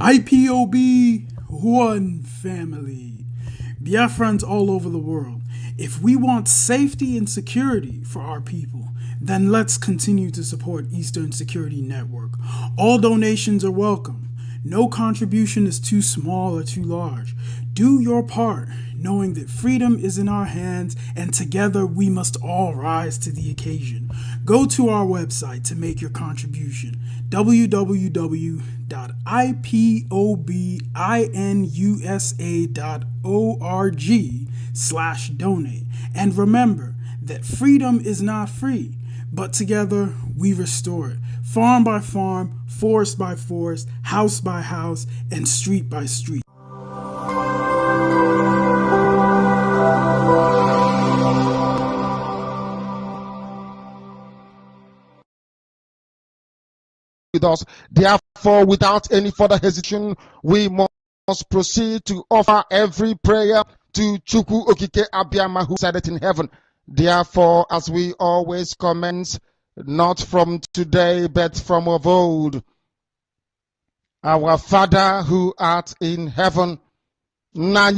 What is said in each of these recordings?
IPOB, one family. Biafrans all over the world. If we want safety and security for our people, then let's continue to support Eastern Security Network. All donations are welcome. No contribution is too small or too large. Do your part, knowing that freedom is in our hands and together we must all rise to the occasion. Go to our website to make your contribution, www.ipobinUSA.org/donate. And remember that freedom is not free, but together we restore it. Farm by farm, forest by forest, house by house, and street by street. With us. Therefore, without any further hesitation, we must proceed to offer every prayer to Chukwu Okike Abiyama, who said it in heaven. Therefore, as we always commence, not from today, but from of old, our Father who art in heaven, that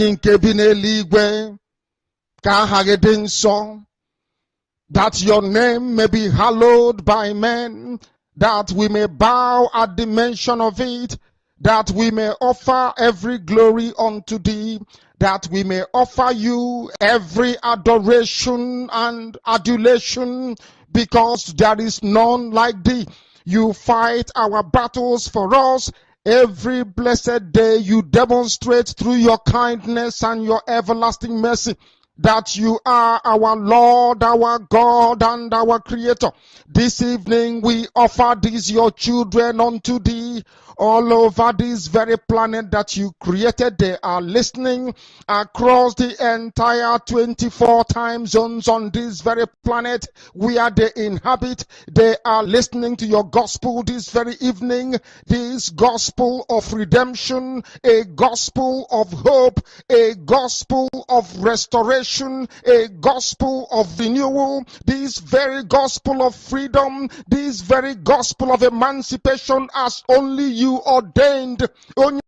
your name may be hallowed by men, that we may bow at the mention of it, that we may offer every glory unto thee, that we may offer you every adoration and adulation, because there is none like thee. You fight our battles for us. Every blessed day you demonstrate through your kindness and your everlasting mercy that you are our Lord, our God, and our Creator. This evening we offer these your children unto thee. All over this very planet that you created, they are listening across the entire 24 time zones on this very planet where they inhabit. They are listening to your gospel this very evening, this gospel of redemption, a gospel of hope, a gospel of restoration, a gospel of renewal, this very gospel of freedom, this very gospel of emancipation as only you ordained. That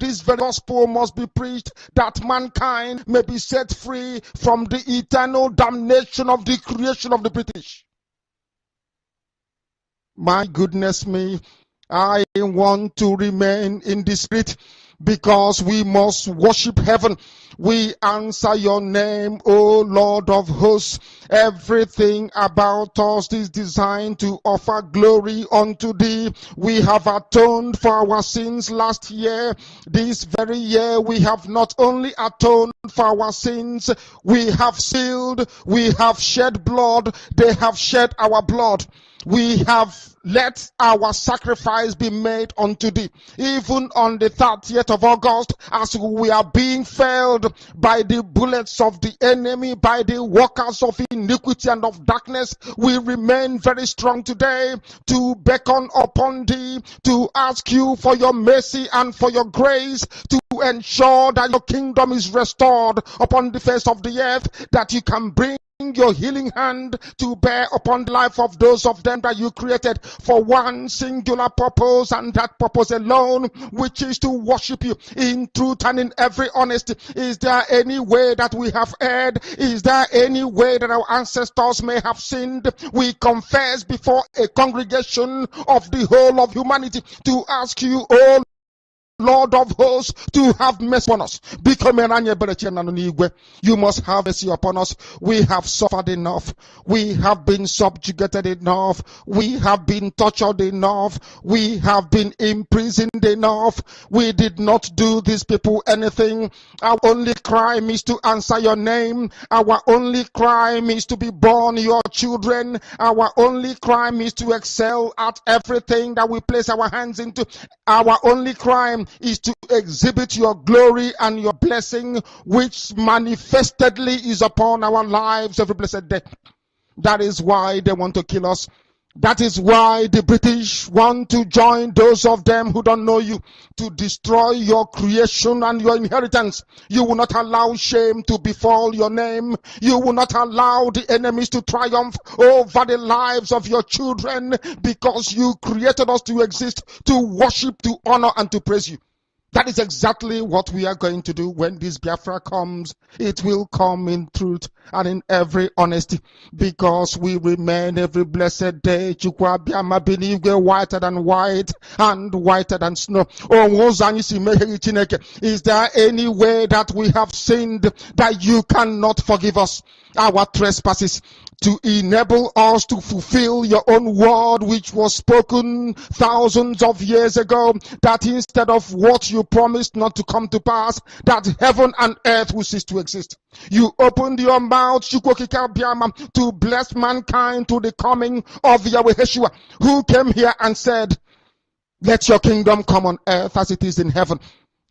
this very gospel must be preached, that mankind may be set free from the eternal damnation of the creation of the British. My goodness me, I want to remain in the spirit, because we must worship heaven. We answer your name, O Lord of hosts. Everything about us is designed to offer glory unto thee. We have atoned for our sins last year. This very year we have not only atoned for our sins, we have sealed, we have shed blood, they have shed our blood. We have let our sacrifice be made unto thee. Even on the 30th of August, as we are being felled by the bullets of the enemy, by the workers of iniquity and of darkness, we remain very strong today to beckon upon thee, to ask you for your mercy and for your grace, to ensure that your kingdom is restored upon the face of the earth, that you can bring your healing hand to bear upon the life of those of them that you created for one singular purpose, and that purpose alone, which is to worship you in truth and in every honesty. Is there any way that we have erred? Is there any way that our ancestors may have sinned? We confess before a congregation of the whole of humanity to ask you, oh Lord of hosts, to have mercy upon us. You must have mercy upon us. We have suffered enough. We have been subjugated enough. We have been tortured enough. We have been imprisoned enough. We did not do these people anything. Our only crime is to answer your name. Our only crime is to be born your children. Our only crime is to excel at everything that we place our hands into. Our only crime is to exhibit your glory and your blessing, which manifestedly is upon our lives every blessed day. That is why they want to kill us. That is why the British want to join those of them who don't know you to destroy your creation and your inheritance. You will not allow shame to befall your name. You will not allow the enemies to triumph over the lives of your children, because you created us to exist, to worship, to honor, and to praise you. That is exactly what we are going to do when this Biafra comes. It will come in truth and in every honesty, because we remain every blessed day Chukwabiama benigwe, whiter than white and whiter than snow. Is there any way that we have sinned that you cannot forgive us our trespasses, to enable us to fulfill your own word, which was spoken thousands of years ago, that instead of what you promised not to come to pass, that heaven and earth will cease to exist? You opened your mouth to bless mankind to the coming of Yahweh Yeshua, who came here and said, let your kingdom come on earth as it is in heaven.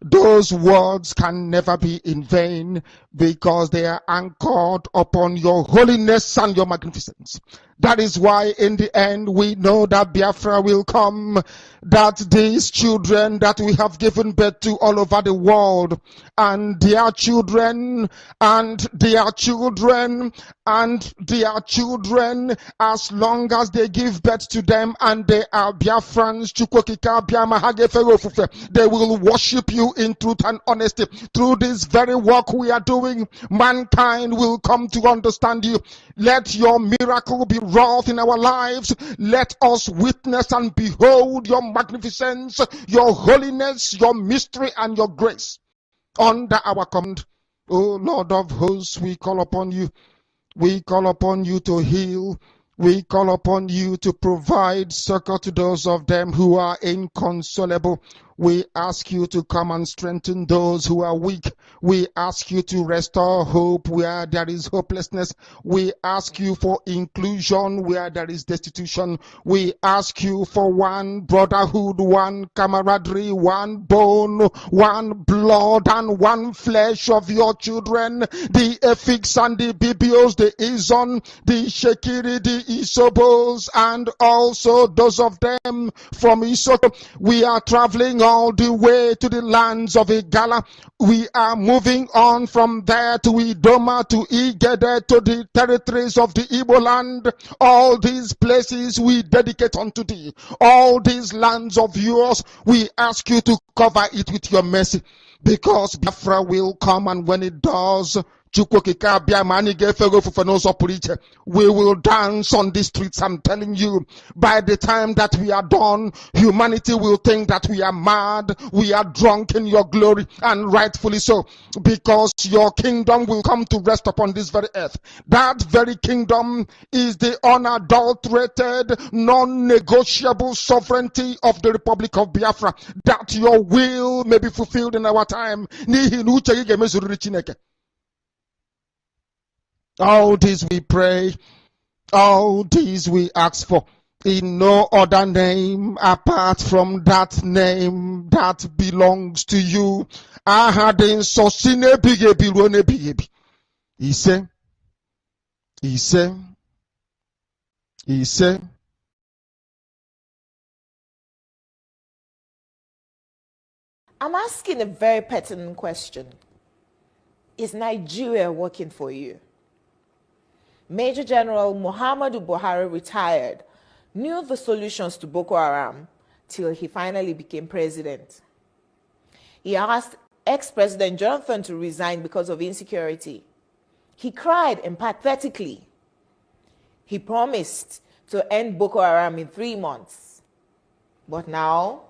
Those words can never be in vain, because they are anchored upon your holiness and your magnificence. That is why in the end we know that Biafra will come, that these children that we have given birth to all over the world, and their children, and their children, and their children, as long as they give birth to them and they are Biafrans, they will worship you in truth and honesty. Through this very work we are doing, mankind will come to understand you. Let your miracle be wrought in our lives. Let us witness and behold your magnificence, your holiness, your mystery, and your grace under our command. O Lord of hosts, we call upon you. We call upon you to heal. We call upon you to provide succor to those of them who are inconsolable. We ask you to come and strengthen those who are weak. We ask you to restore hope where there is hopelessness. We ask you for inclusion where there is destitution. We ask you for one brotherhood, one camaraderie, one bone, one blood, and one flesh of your children. The Efiks and the Bibios, the Izon, the Shekiri, the Isobos, and also those of them from Isoko. We are traveling all the way to the lands of Igala. We are moving on from there to Idoma, to Igede, to the territories of the Igbo land. All these places we dedicate unto thee. All these lands of yours, we ask you to cover it with your mercy, because Biafra will come, and when it does, we will dance on the streets. I'm telling you, by the time that we are done, humanity will think that we are mad, we are drunk in your glory, and rightfully so, because your kingdom will come to rest upon this very earth. That very kingdom is the unadulterated, non-negotiable sovereignty of the Republic of Biafra, that your will may be fulfilled in our time. All this we pray, all this we ask for, in no other name apart from that name that belongs to you. He said, I'm asking a very pertinent question. Is Nigeria working for you? Major General Muhammadu Buhari retired, knew the solutions to Boko Haram till he finally became president. He asked ex-President Jonathan to resign because of insecurity. He cried empathetically. He promised to end Boko Haram in 3 months. But now,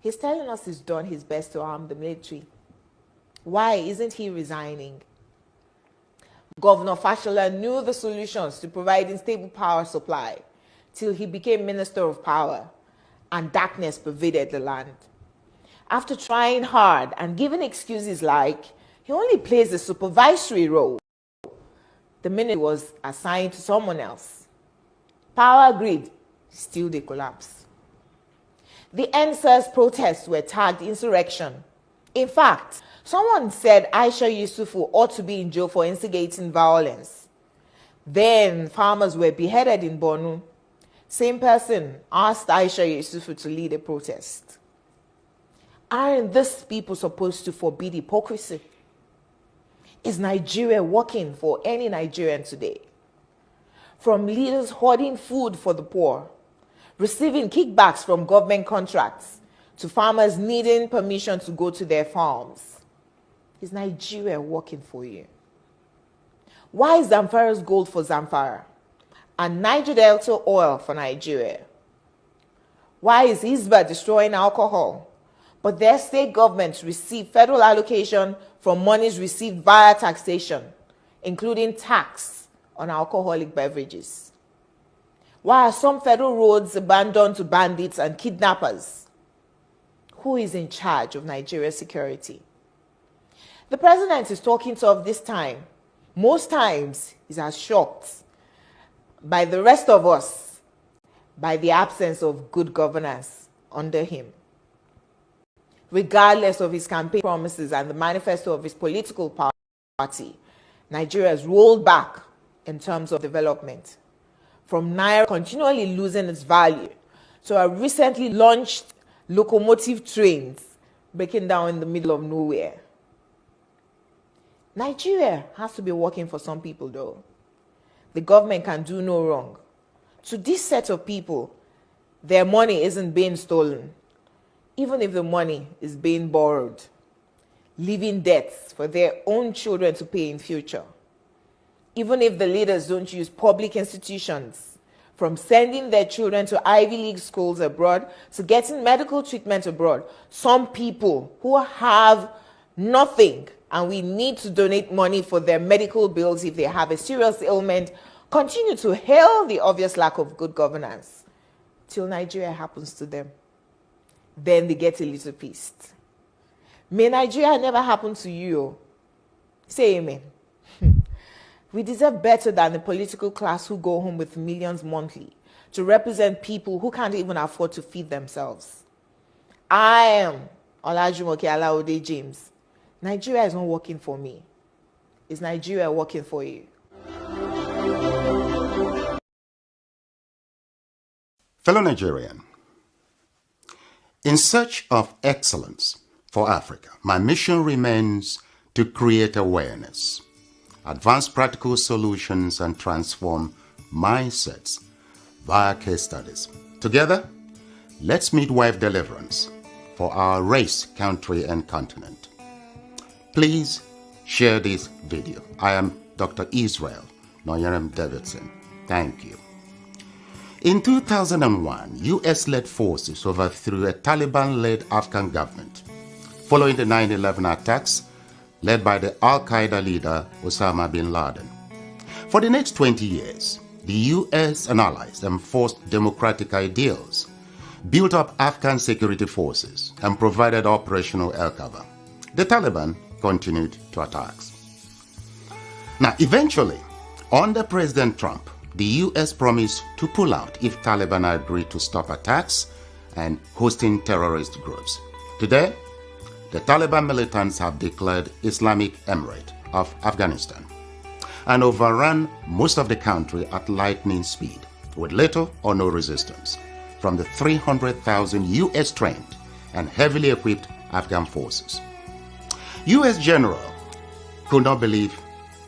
he's telling us he's done his best to arm the military. Why isn't he resigning? Governor Fashola knew the solutions to providing stable power supply till he became Minister of Power, and darkness pervaded the land. After trying hard and giving excuses like he only plays a supervisory role, the minute was assigned to someone else. Power grid, still they collapse. The NSAS protests were tagged insurrection. In fact, someone said Aisha Yusufu ought to be in jail for instigating violence. Then farmers were beheaded in Borno. Same person asked Aisha Yusufu to lead a protest. Aren't these people supposed to forbid hypocrisy? Is Nigeria working for any Nigerian today? From leaders hoarding food for the poor, receiving kickbacks from government contracts, to farmers needing permission to go to their farms. Is Nigeria working for you? Why is Zamfara's gold for Zamfara and Niger Delta oil for Nigeria? Why is Hisba destroying alcohol, but their state governments receive federal allocation from monies received via taxation, including tax on alcoholic beverages? Why are some federal roads abandoned to bandits and kidnappers? Who is in charge of Nigeria's security? The president is talking tough this time. Most times, he's as shocked by the rest of us by the absence of good governance under him. Regardless of his campaign promises and the manifesto of his political party, Nigeria has rolled back in terms of development. From Naira continually losing its value to our recently launched locomotive trains breaking down in the middle of nowhere. Nigeria has to be working for some people though. The government can do no wrong. To this set of people, their money isn't being stolen, even if the money is being borrowed, leaving debts for their own children to pay in future. Even if the leaders don't use public institutions, from sending their children to Ivy League schools abroad to getting medical treatment abroad, some people who have nothing and we need to donate money for their medical bills if they have a serious ailment, continue to hail the obvious lack of good governance till Nigeria happens to them. Then they get a little pissed. May Nigeria never happen to you. Say amen. We deserve better than the political class who go home with millions monthly to represent people who can't even afford to feed themselves. I am Olajumoke Alaode James. Nigeria is not working for me. Is Nigeria working for you? Fellow Nigerian, in search of excellence for Africa, my mission remains to create awareness, advance practical solutions, and transform mindsets via case studies. Together, let's midwife deliverance for our race, country, and continent. Please share this video. I am Dr. Israel Noyerem Davidson. Thank you. In 2001, US-led forces overthrew a Taliban-led Afghan government following the 9/11 attacks led by the Al-Qaeda leader Osama bin Laden. For the next 20 years, the US and allies enforced democratic ideals, built up Afghan security forces, and provided operational air cover. The Taliban continued to attacks. Now, eventually, under President Trump, the US promised to pull out if Taliban agreed to stop attacks and hosting terrorist groups. Today, the Taliban militants have declared Islamic Emirate of Afghanistan and overrun most of the country at lightning speed with little or no resistance from the 300,000 US trained and heavily equipped Afghan forces. US general could not believe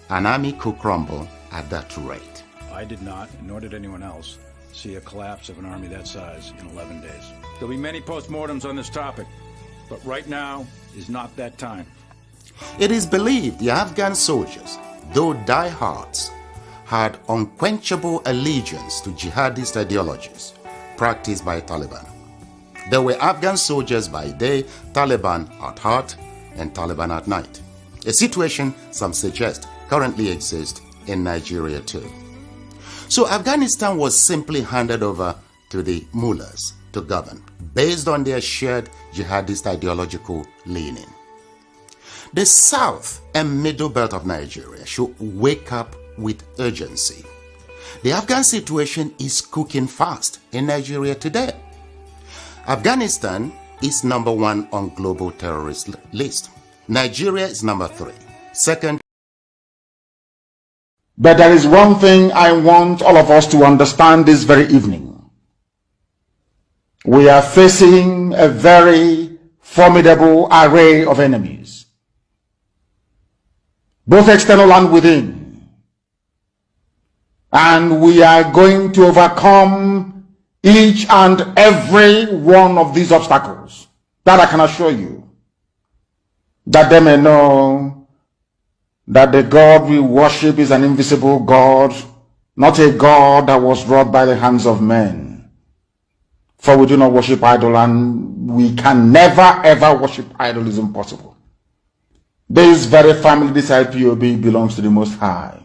an army could crumble at that rate. I did not, nor did anyone else, see a collapse of an army that size in 11 days. There'll be many postmortems on this topic, but right now is not that time. It is believed the Afghan soldiers, though diehards, had unquenchable allegiance to jihadist ideologies practiced by Taliban. There were Afghan soldiers by day, Taliban at heart, and Taliban at night. A situation some suggest currently exists in Nigeria too. So Afghanistan was simply handed over to the mullahs to govern based on their shared jihadist ideological leaning. The south and middle belt of Nigeria should wake up with urgency. The Afghan situation is cooking fast in Nigeria today. Afghanistan is number 1 on global terrorist list. Nigeria is number 3. Second. But there is one thing I want all of us to understand this very evening. We are facing a very formidable array of enemies, both external and within. And we are going to overcome each and every one of these obstacles. That I can assure you, that they may know that the God we worship is an invisible God, not a God that was wrought by the hands of men. For we do not worship idol, and we can never ever worship idol. Is impossible. This very family, this IPOB, belongs to the Most High.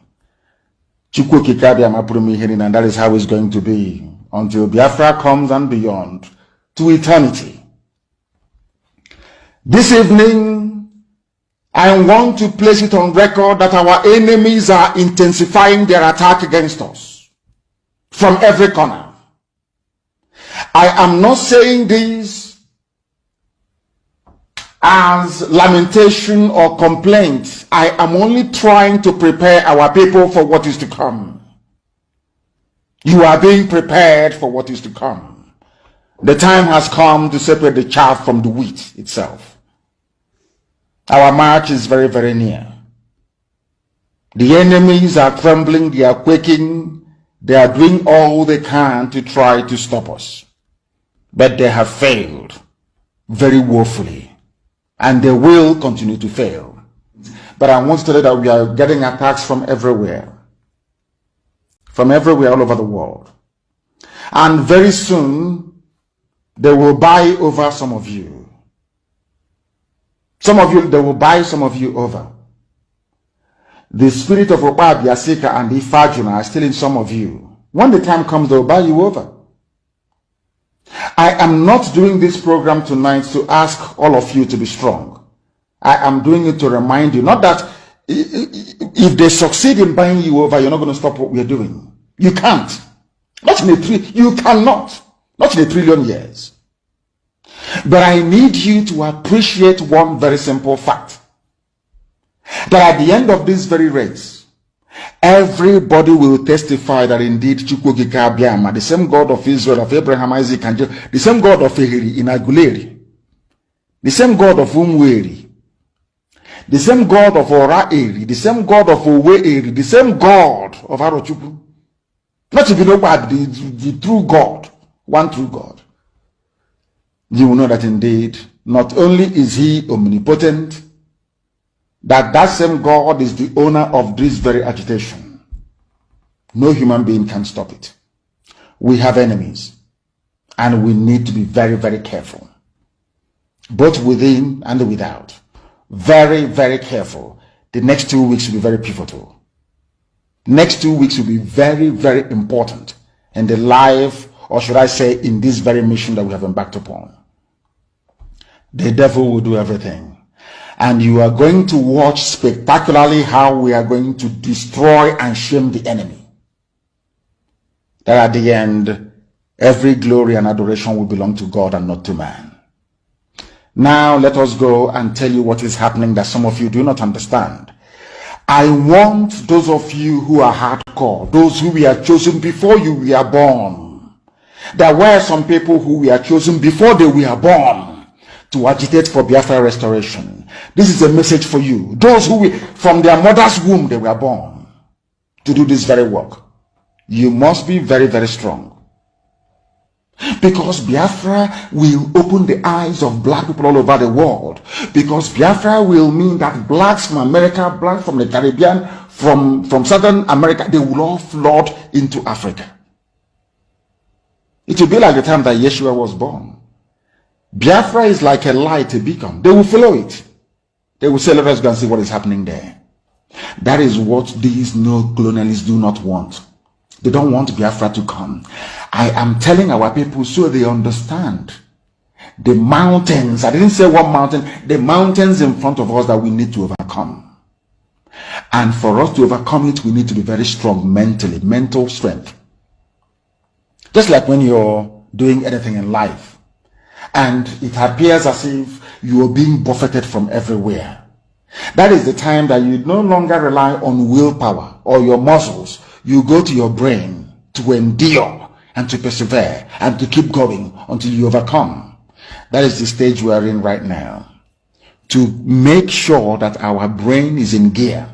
And that is how it's going to be until Biafra comes and beyond, to eternity. This evening, I want to place it on record that our enemies are intensifying their attack against us from every corner. I am not saying this as lamentation or complaint. I am only trying to prepare our people for what is to come. You are being prepared for what is to come. The time has come to separate the chaff from the wheat itself. Our march is very, very near. The enemies are trembling, they are quaking, they are doing all they can to try to stop us. But they have failed very woefully, and they will continue to fail. But I want to tell you that we are getting attacks from everywhere all over the world. And very soon, they will buy over some of you. Some of you, they will buy some of you over. The spirit of Oba, Biasika, and Ifajuna are still in some of you. When the time comes, they will buy you over. I am not doing this program tonight to ask all of you to be strong. I am doing it to remind you, not that if they succeed in buying you over, you're not going to stop what we're doing. You can't. You cannot. Not in a trillion years. But I need you to appreciate one very simple fact. That at the end of this very race, everybody will testify that indeed Chukwukika Biama, the same God of Israel, of Abraham, Isaac, and Jacob, the same God of Ehiri in Aguleri, the same God of Umweri, the same God of Ora-Eri, the same God of Owe-Eri, the same God of Arochukwu. Not to be nobody, the true God, one true God. You will know that indeed, not only is he omnipotent, that same God is the owner of this very agitation. No human being can stop it. We have enemies, and we need to be very, very careful, both within and without. Very, very careful. The next 2 weeks will be very pivotal. Next 2 weeks will be very, very important in the life, or should I say, in this very mission that we have embarked upon. The devil will do everything. And you are going to watch spectacularly how we are going to destroy and shame the enemy. That at the end, every glory and adoration will belong to God and not to man. Now let us go and tell you what is happening that some of you do not understand. I want those of you who are hardcore, those who were chosen before you were born. There were some people who were chosen before they were born to agitate for Biafra restoration. This is a message for you. Those who from their mother's womb they were born to do this very work. You must be very, very strong. Because Biafra will open the eyes of black people all over the world. Because Biafra will mean that blacks from America, blacks from the Caribbean, from Southern America, they will all flood into Africa. It will be like the time that Yeshua was born. Biafra is like a light, a beacon. They will follow it. They will say, let us go and see what is happening there. That is what these neo-colonialists do not want. They don't want Biafra to come. I am telling our people so they understand. The mountains, I didn't say one mountain, the mountains in front of us that we need to overcome. And for us to overcome it, we need to be very strong mentally, mental strength. Just like when you're doing anything in life, and it appears as if you are being buffeted from everywhere. That is the time that you no longer rely on willpower or your muscles. You go to your brain to endure and to persevere and to keep going until you overcome. That is the stage we are in right now. To make sure that our brain is in gear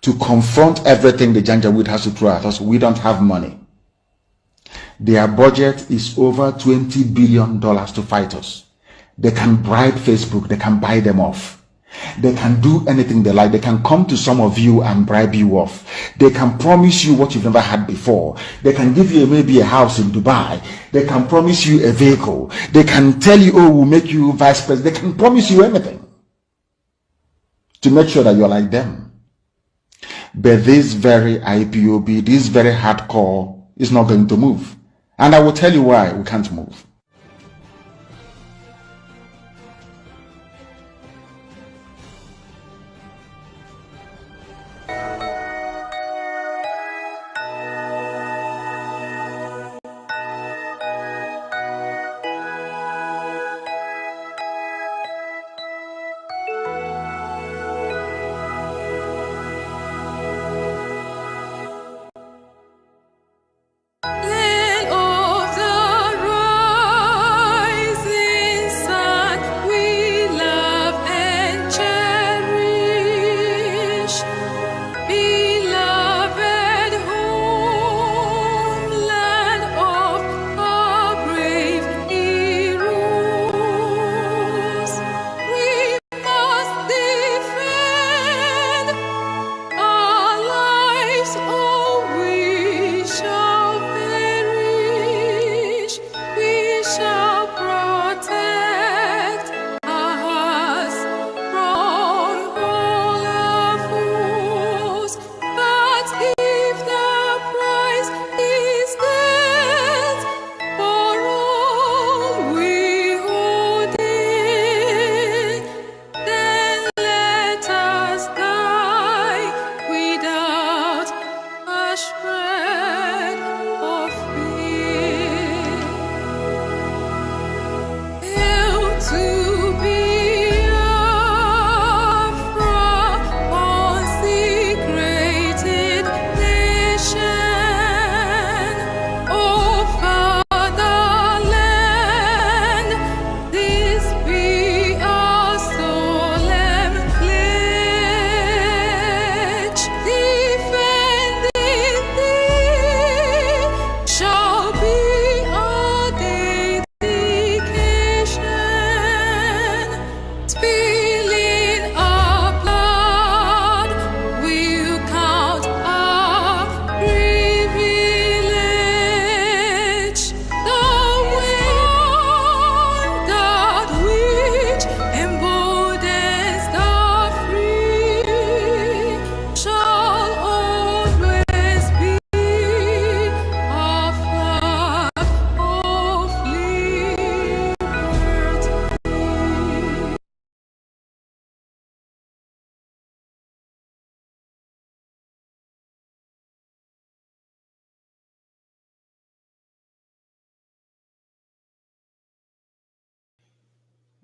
to confront everything the Janjaweed has to throw at us. We don't have money. Their budget is over $20 billion to fight us. They can bribe Facebook. They can buy them off. They can do anything they like. They can come to some of you and bribe you off. They can promise you what you've never had before. They can give you maybe a house in Dubai. They can promise you a vehicle. They can tell you, oh, we'll make you vice president. They can promise you anything to make sure that you're like them. But this very IPOB, this very hardcore is not going to move. And I will tell you why we can't move.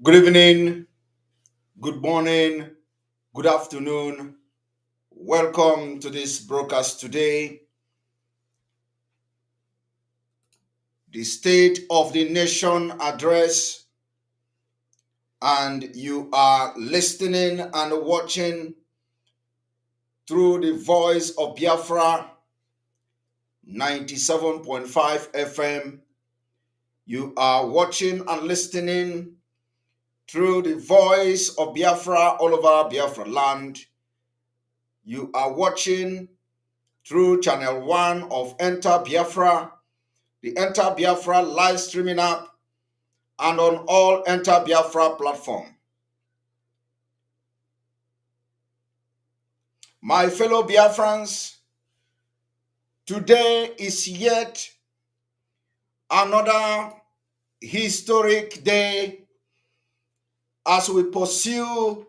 Good evening, good morning, good afternoon. Welcome to this broadcast today. The State of the Nation address, and you are listening and watching through the voice of Biafra 97.5 FM. You are watching and listening through the voice of Biafra all over Biafra land. You are watching through channel 1 of Enter Biafra, the Enter Biafra live streaming app, and on all Enter Biafra platform. My fellow Biafrans, today is yet another historic day as we pursue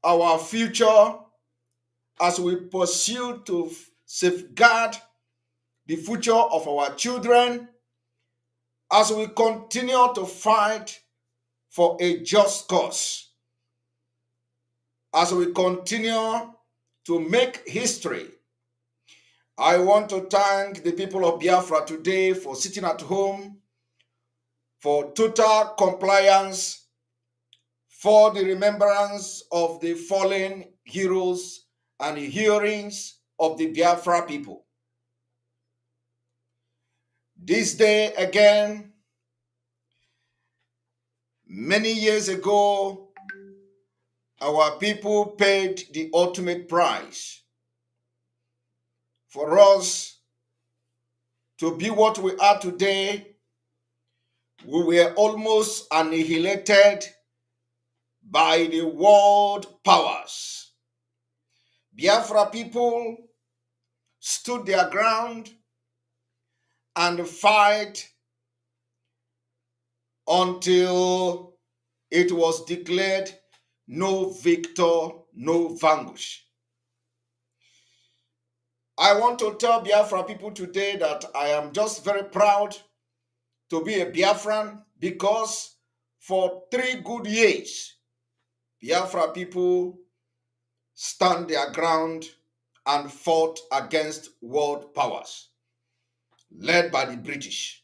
our future, as we pursue to safeguard the future of our children, as we continue to fight for a just cause, as we continue to make history, I want to thank the people of Biafra today for sitting at home, for total compliance, for the remembrance of the fallen heroes and heroines of the Biafra people. This day again, many years ago, our people paid the ultimate price for us to be what we are today. We were almost annihilated by the world powers. Biafra people stood their ground and fight until it was declared no victor, no vanquish. I want to tell Biafra people today that I am just very proud to be a Biafran because for 3 good years, Biafra people stand their ground and fought against world powers, led by the British.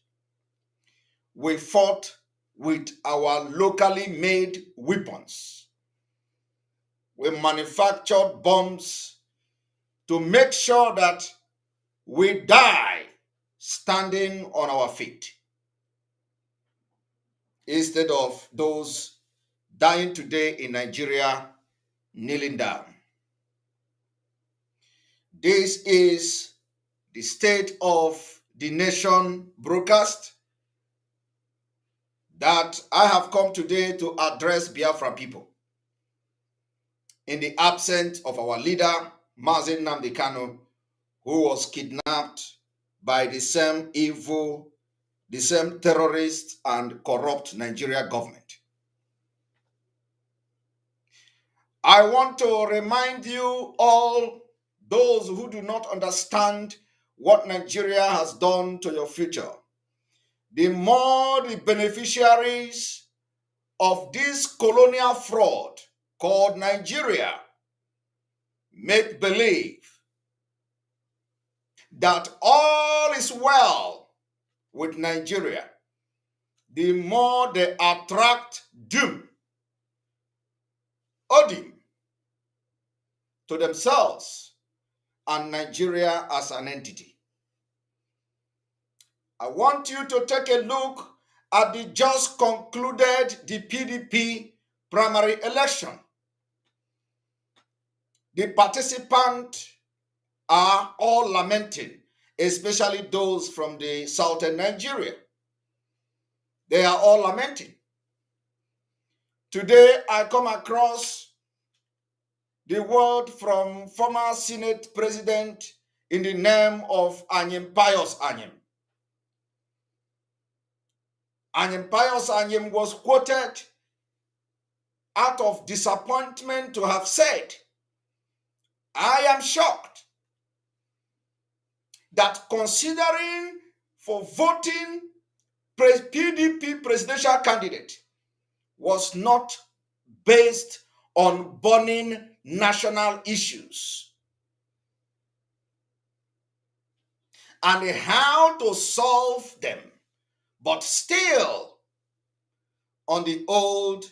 We fought with our locally made weapons. We manufactured bombs to make sure that we die standing on our feet, instead of those dying today in Nigeria kneeling down. This is the State of the Nation broadcast that I have come today to address Biafra people. In the absence of our leader, Mazi Nnamdi Kanu, who was kidnapped by the same evil, the same terrorist and corrupt Nigeria government. I want to remind you all, those who do not understand what Nigeria has done to your future. The more the beneficiaries of this colonial fraud called Nigeria make believe that all is well with Nigeria, the more they attract doom, odium to themselves and Nigeria as an entity. I want you to take a look at the just concluded the PDP primary election. The participants are all lamenting, especially those from the southern Nigeria. They are all lamenting. Today, I come across the word from former Senate President in the name of Anyim Pius Anyim. Anyim Pius Anyim was quoted out of disappointment to have said, "I am shocked that considering for voting PDP presidential candidate was not based on burning national issues and how to solve them, but still on the old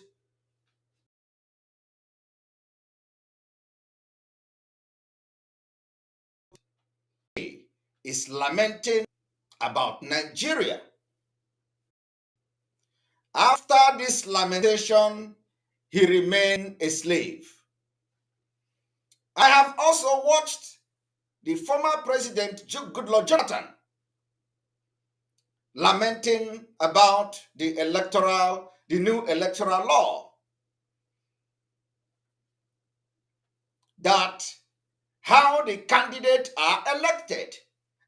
is lamenting about Nigeria." After this lamentation, he remained a slave. I have also watched the former president Goodluck Jonathan lamenting about the new electoral law, that how the candidates are elected.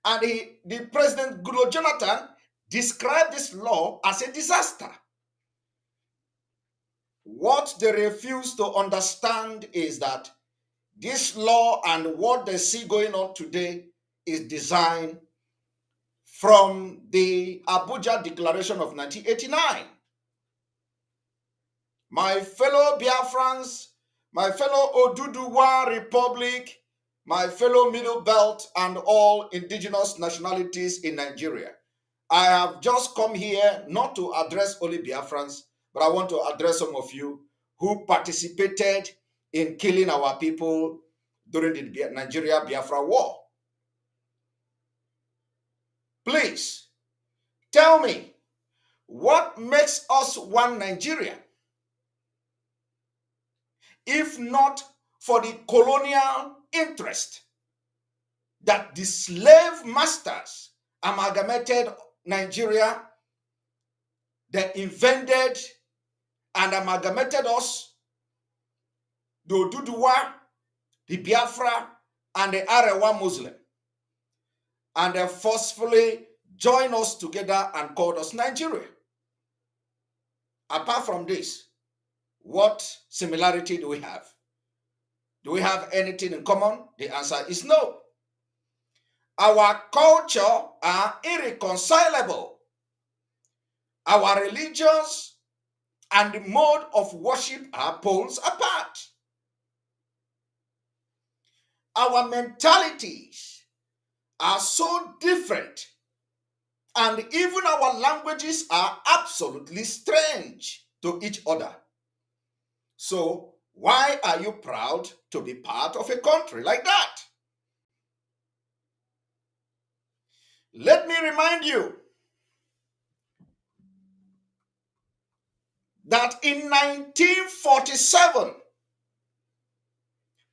And the President Goodluck Jonathan described this law as a disaster. What they refuse to understand is that this law and what they see going on today is designed from the Abuja Declaration of 1989. My fellow Biafrans, my fellow Oduduwa Republic, my fellow Middle Belt and all indigenous nationalities in Nigeria. I have just come here not to address only Biafrans, but I want to address some of you who participated in killing our people during the Nigeria-Biafra war. Please, tell me, what makes us one Nigeria? If not for the colonial interest that the slave masters amalgamated Nigeria, they invented and amalgamated us, the Oduduwa, the Biafra, and the Arewa Muslim, and they forcefully joined us together and called us Nigeria. Apart from this, what similarity do we have? Do we have anything in common? The answer is no. Our culture are irreconcilable. Our religions and the mode of worship are poles apart. Our mentalities are so different, and even our languages are absolutely strange to each other. So why are you proud to be part of a country like that? Let me remind you that in 1947,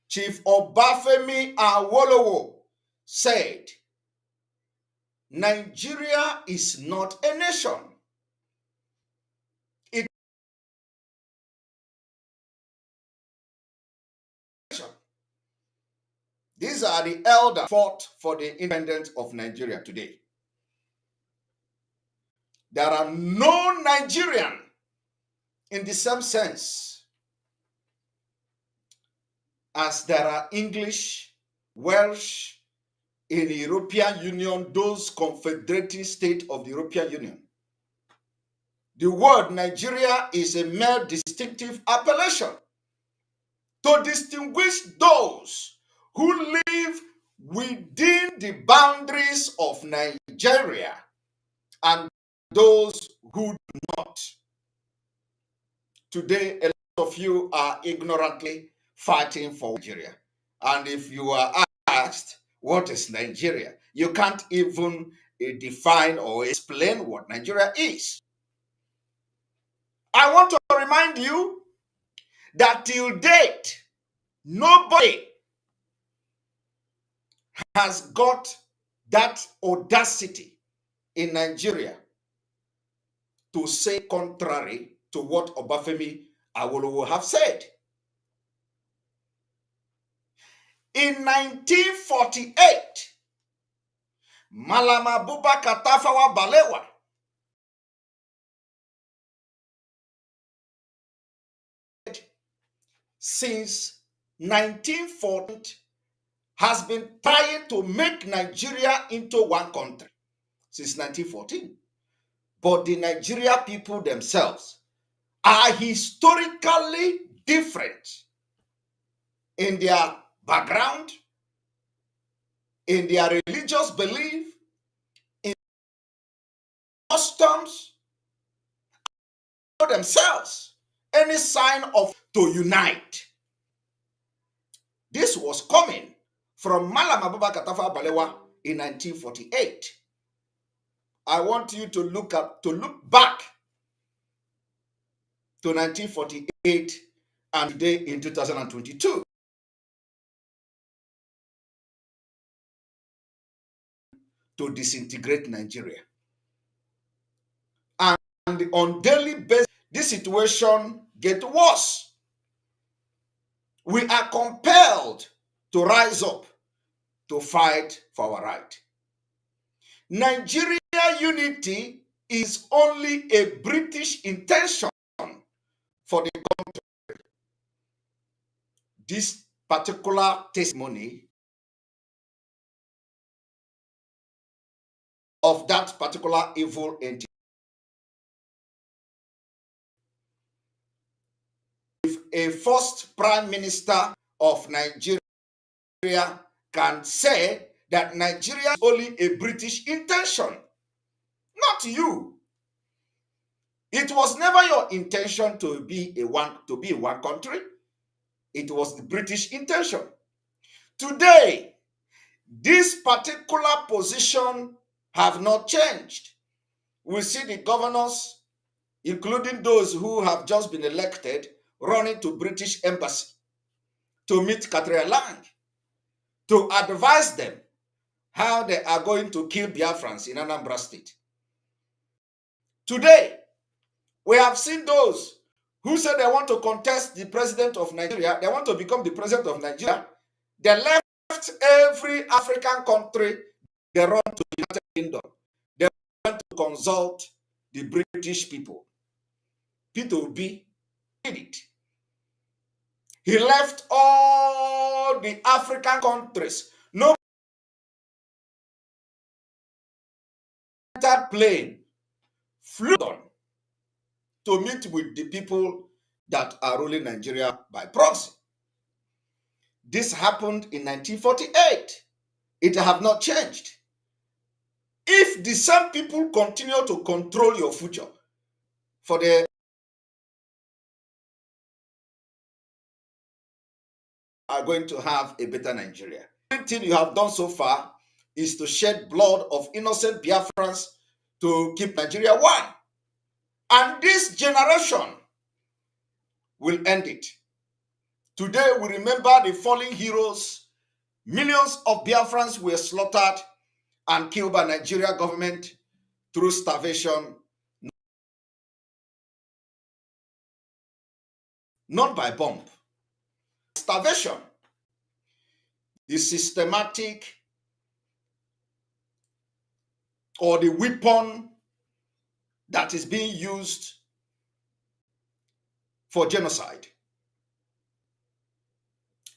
Chief Obafemi Awolowo said, Nigeria is not a nation. It is a nation. These are the elders fought for the independence of Nigeria today. There are no Nigerian in the same sense as there are English, Welsh, in the European Union, those confederating states of the European Union. The word Nigeria is a mere distinctive appellation to distinguish those who live within the boundaries of Nigeria and those who do not. Today, a lot of you are ignorantly fighting for Nigeria. And if you are asked, what is Nigeria? You can't even define or explain what Nigeria is. I want to remind you that till date, nobody has got that audacity in Nigeria to say contrary to what Obafemi Awolowo have said. In 1948, Malama Abubakar Tafawa Balewa since 1940 has been trying to make Nigeria into one country since 1914. But the Nigeria people themselves are historically different in their background, in their religious belief, in customs, themselves. Any sign of to unite. This was coming from Malam Abubakar Tafawa Balewa in 1948. I want you to look back to 1948 and today in 2022. To disintegrate Nigeria. And on daily basis, this situation gets worse. We are compelled to rise up to fight for our right. Nigeria unity is only a British intention for the country. This particular testimony of that particular evil entity. If a first prime minister of Nigeria can say that Nigeria is only a British intention, not you. It was never your intention to be one country. It was the British intention. Today, this particular position have not changed. We see the governors, including those who have just been elected, running to British embassy to meet Catherine Lang, to advise them how they are going to kill Biafrans in Anambra State. Today, we have seen those who said they want to contest the president of Nigeria, they want to become the president of Nigeria. They left every African country, they run to the United Kingdom. They want to consult the British people. Peter Obi did it. He left all the African countries. No plane flew on to meet with the people that are ruling Nigeria by proxy. This happened in 1948. It have not changed. If the same people continue to control your future, for the are going to have a better Nigeria. Everything you have done so far is to shed blood of innocent Biafrans to keep Nigeria one. And this generation will end it. Today we remember the fallen heroes. Millions of Biafrans were slaughtered and killed by Nigeria government through starvation, not by bomb. Starvation, the systematic or the weapon that is being used for genocide.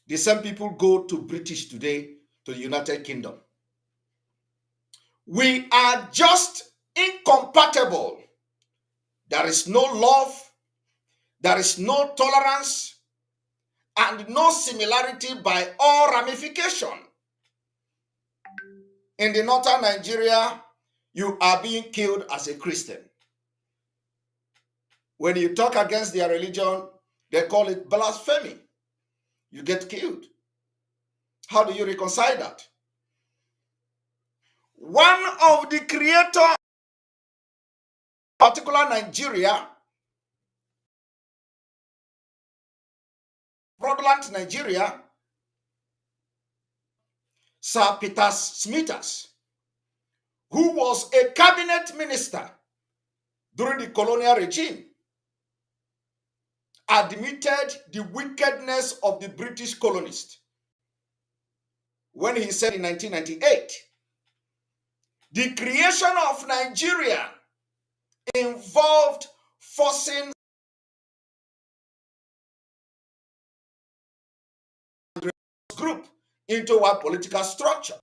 The same people go to British today, to the United Kingdom. We are just incompatible. There is no love, there is no tolerance, and no similarity by all ramification. In the northern Nigeria, you are being killed as a Christian. When you talk against their religion, they call it blasphemy. You get killed. How do you reconcile that? One of the creators, particular Nigeria, fraudulent Nigeria, Sir Peter Smithers, who was a cabinet minister during the colonial regime, admitted the wickedness of the British colonists when he said in 1998, the creation of Nigeria involved forcing group into our political structure.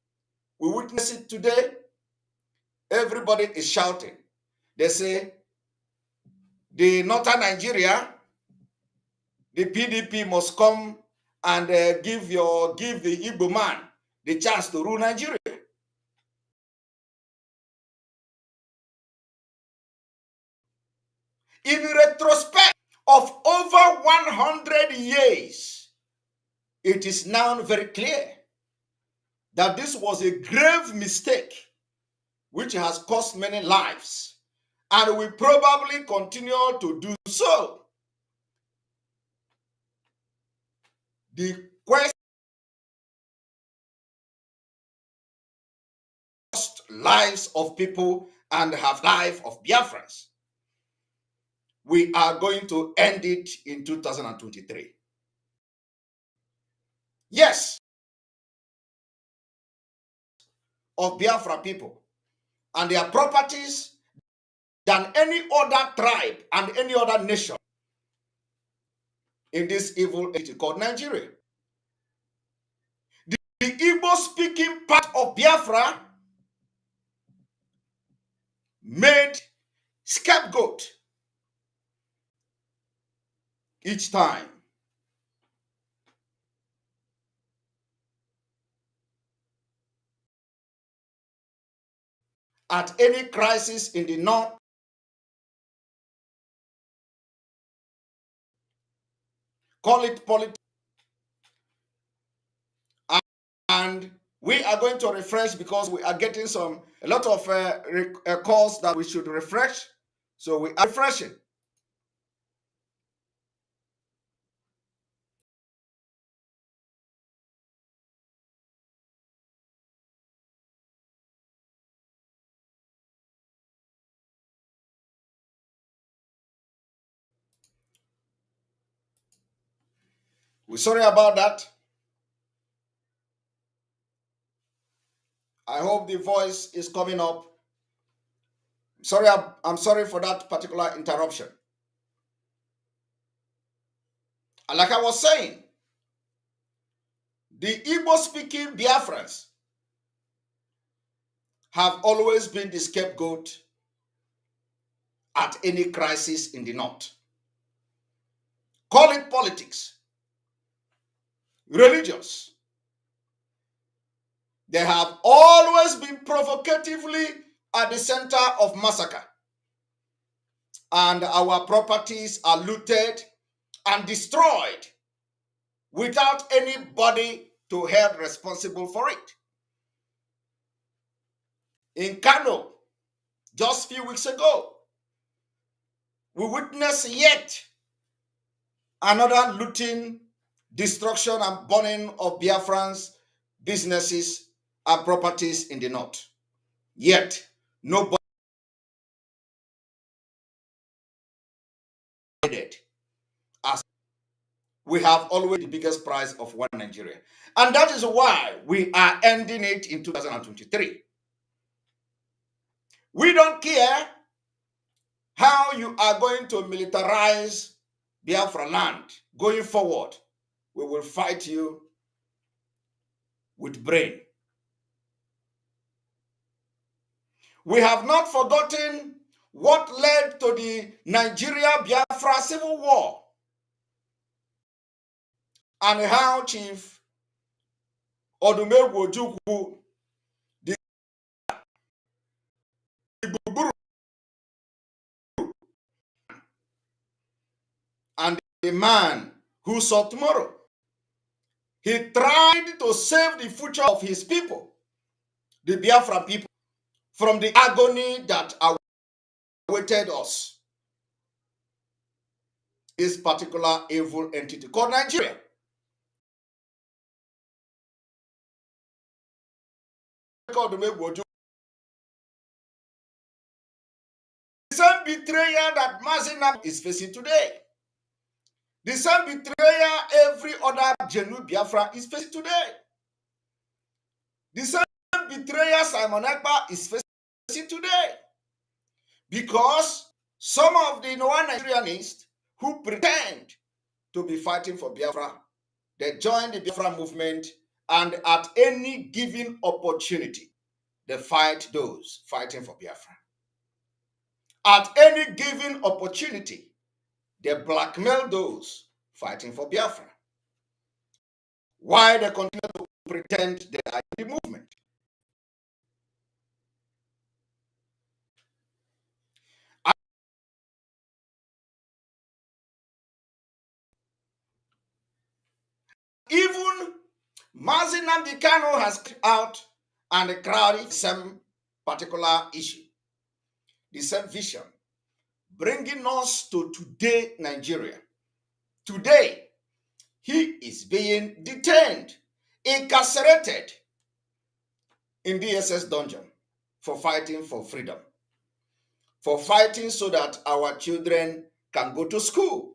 We witness it today. Everybody is shouting. They say the northern Nigeria, the PDP must come and give the Igbo man the chance to rule Nigeria. In retrospect of over 100 years, it is now very clear that this was a grave mistake which has cost many lives and will probably continue to do so. The quest lives of people and have life of Biafrans. We are going to end it in 2023. Yes, of Biafra people and their properties than any other tribe and any other nation in this evil age called Nigeria. The Igbo-speaking part of Biafra made scapegoat each time. at any crisis in the north. Call it politics. And we are going to refresh because we are getting a lot of calls that we should refresh. So we are refreshing. We're sorry about that. I hope the voice is coming up. Sorry, I'm sorry for that particular interruption. And like I was saying, the Igbo-speaking Biafrans have always been the scapegoat at any crisis in the north. Call it politics, religious. They have always been provocatively at the center of massacre. And our properties are looted and destroyed without anybody to held responsible for it. In Kano, just a few weeks ago, we witnessed yet another looting, destruction, and burning of Biafrans' businesses and properties in the north. Yet, nobody did. As we have always the biggest prize of one Nigeria. And that is why we are ending it in 2023. We don't care how you are going to militarize Biafra land going forward. We will fight you with brain. We have not forgotten what led to the Nigeria-Biafra civil war and how Chief Odumegwu Ojukwu, the Igbuburu, and the man who saw tomorrow, he tried to save the future of his people, the Biafra people, from the agony that awaited us. This particular evil entity called Nigeria. The same betrayal that Mazinam is facing today. The same betrayal every other genuine Biafra is facing today. The same betrayal Simon Ekpa is facing today. Because some of the non-Nigerianists who pretend to be fighting for Biafra, they join the Biafra movement, and at any given opportunity, they fight those fighting for Biafra. At any given opportunity, they blackmail those fighting for Biafra. Why they continue to pretend they are in the movement? Even Mazi Nnamdi Kanu has come out and crowded the same particular issue, the same vision, bringing us to today, Nigeria. Today, he is being detained, incarcerated in DSS dungeon for fighting for freedom, for fighting so that our children can go to school,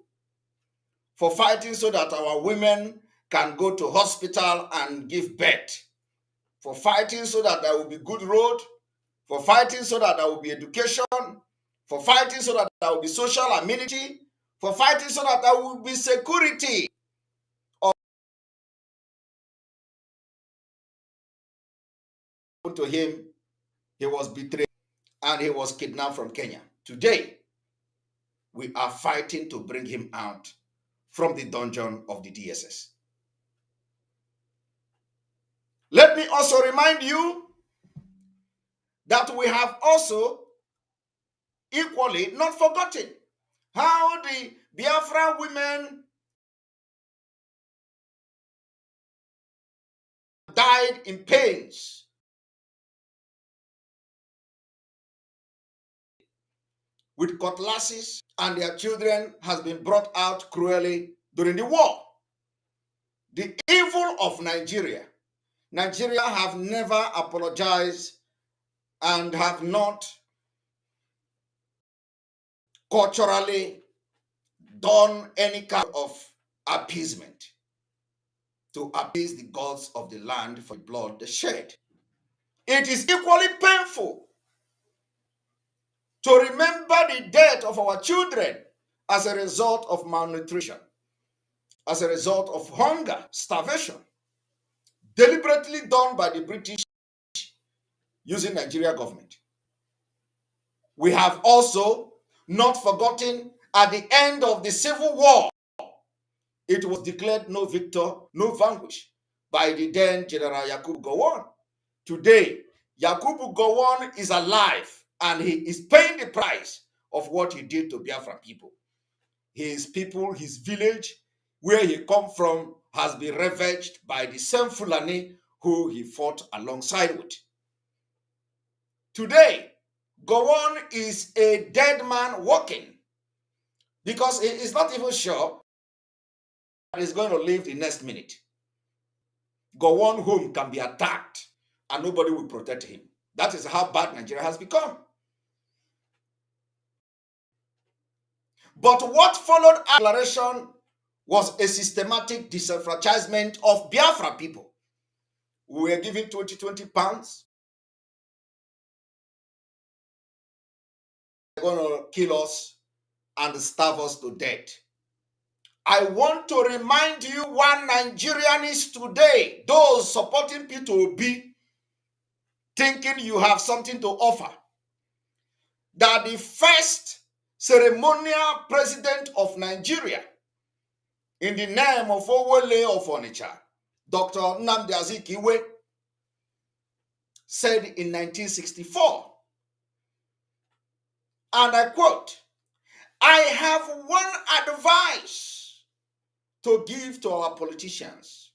for fighting so that our women can go to hospital and give birth, for fighting so that there will be good road, for fighting so that there will be education, for fighting so that there will be social amenity, for fighting so that there will be security. To him, he was betrayed and he was kidnapped from Kenya. Today, we are fighting to bring him out from the dungeon of the DSS. Let me also remind you that we have also equally not forgotten how the Biafra women died in pains with cutlasses, and their children has been brought out cruelly during the war. The evil of Nigeria. Nigeria have never apologized and have not culturally done any kind of appeasement to appease the gods of the land for the blood they shed. It is equally painful to remember the death of our children as a result of malnutrition, as a result of hunger, starvation, deliberately done by the British using Nigeria government. We have also not forgotten at the end of the Civil War, it was declared no victor, no vanquish by the then General Yakubu Gowon. Today, Yakubu Gowon is alive and he is paying the price of what he did to Biafra people. His people, his village, where he come from, has been ravaged by the same Fulani who he fought alongside with. Today, Gowon is a dead man walking because he is not even sure that he's going to live the next minute. Gowon home can be attacked and nobody will protect him. That is how bad Nigeria has become. But what followed our declaration was a systematic disenfranchisement of Biafra people. We were given 20 pounds. They're going to kill us and starve us to death. I want to remind you one Nigerianist today, those supporting P2B, thinking you have something to offer, that the first ceremonial president of Nigeria in the name of Owole of Onitsha, Dr. Nnamdi Azikiwe, said in 1964, and I quote, "I have one advice to give to our politicians.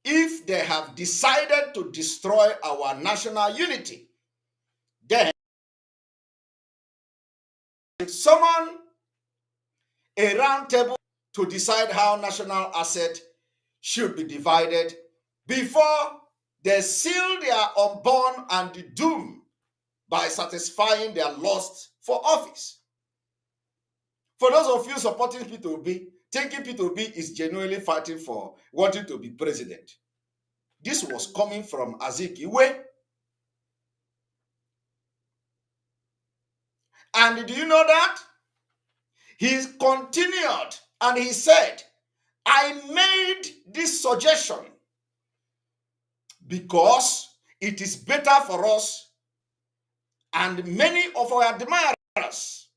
If they have decided to destroy our national unity, then summon a round table to decide how national asset should be divided before they seal their unborn and doom by satisfying their lust for office." For those of you supporting P2B, thinking P2B is genuinely fighting for wanting to be president, this was coming from Azikiwe. And do you know that? He continued and he said, "I made this suggestion because it is better for us and many of our admirers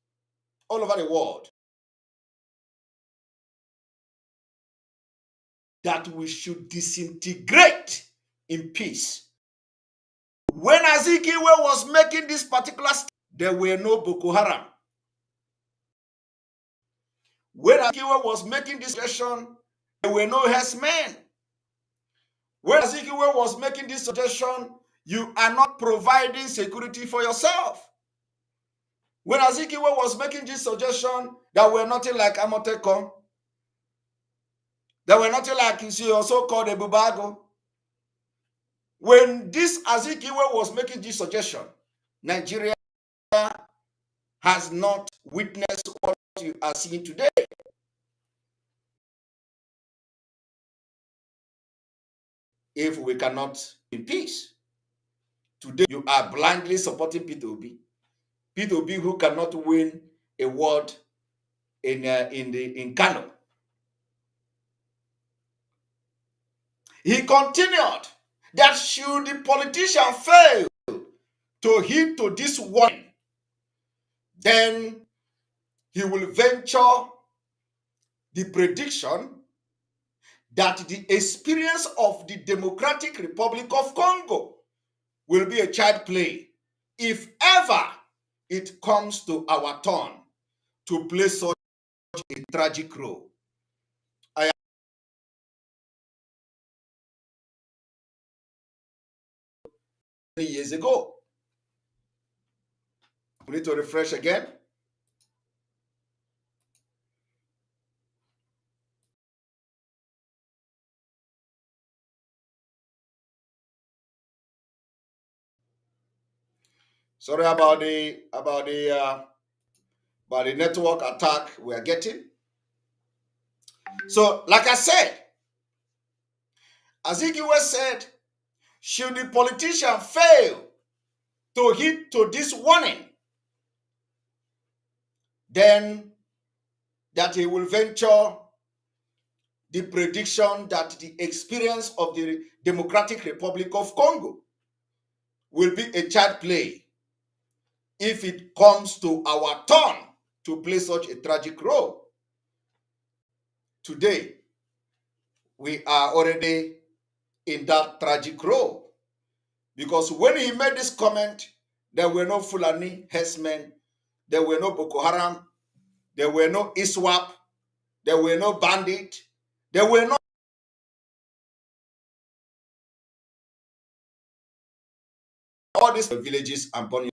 all over the world that we should disintegrate in peace." When Azikiwe was making this particular statement, there were no Boko Haram. When Azikiwe was making this suggestion, there were no herdsmen. When Azikiwe was making this suggestion, you are not providing security for yourself. When Azikiwe was making this suggestion, there were nothing like Amotekon. There were nothing like you see also called a Bubago. When this Azikiwe was making this suggestion, Nigeria has not witnessed what you are seeing today. If we cannot be in peace, today you are blindly supporting P2B. P2B who cannot win a word in Kano. He continued that should the politician fail to heed to this warning, then he will venture the prediction that the experience of the Democratic Republic of Congo will be a child play if ever it comes to our turn to play such a tragic role. Years ago. We need to refresh again. Sorry about the network attack we are getting. So, like I said, Azikiwe said, should the politician fail to heed to this warning, then that he will venture the prediction that the experience of the Democratic Republic of Congo will be a child play if it comes to our turn to play such a tragic role. Today, we are already in that tragic role, because when he made this comment, there were no Fulani herdsmen, there were no Boko Haram, there were no ISWAP, there were no bandit, there were no all these villages and Bonny.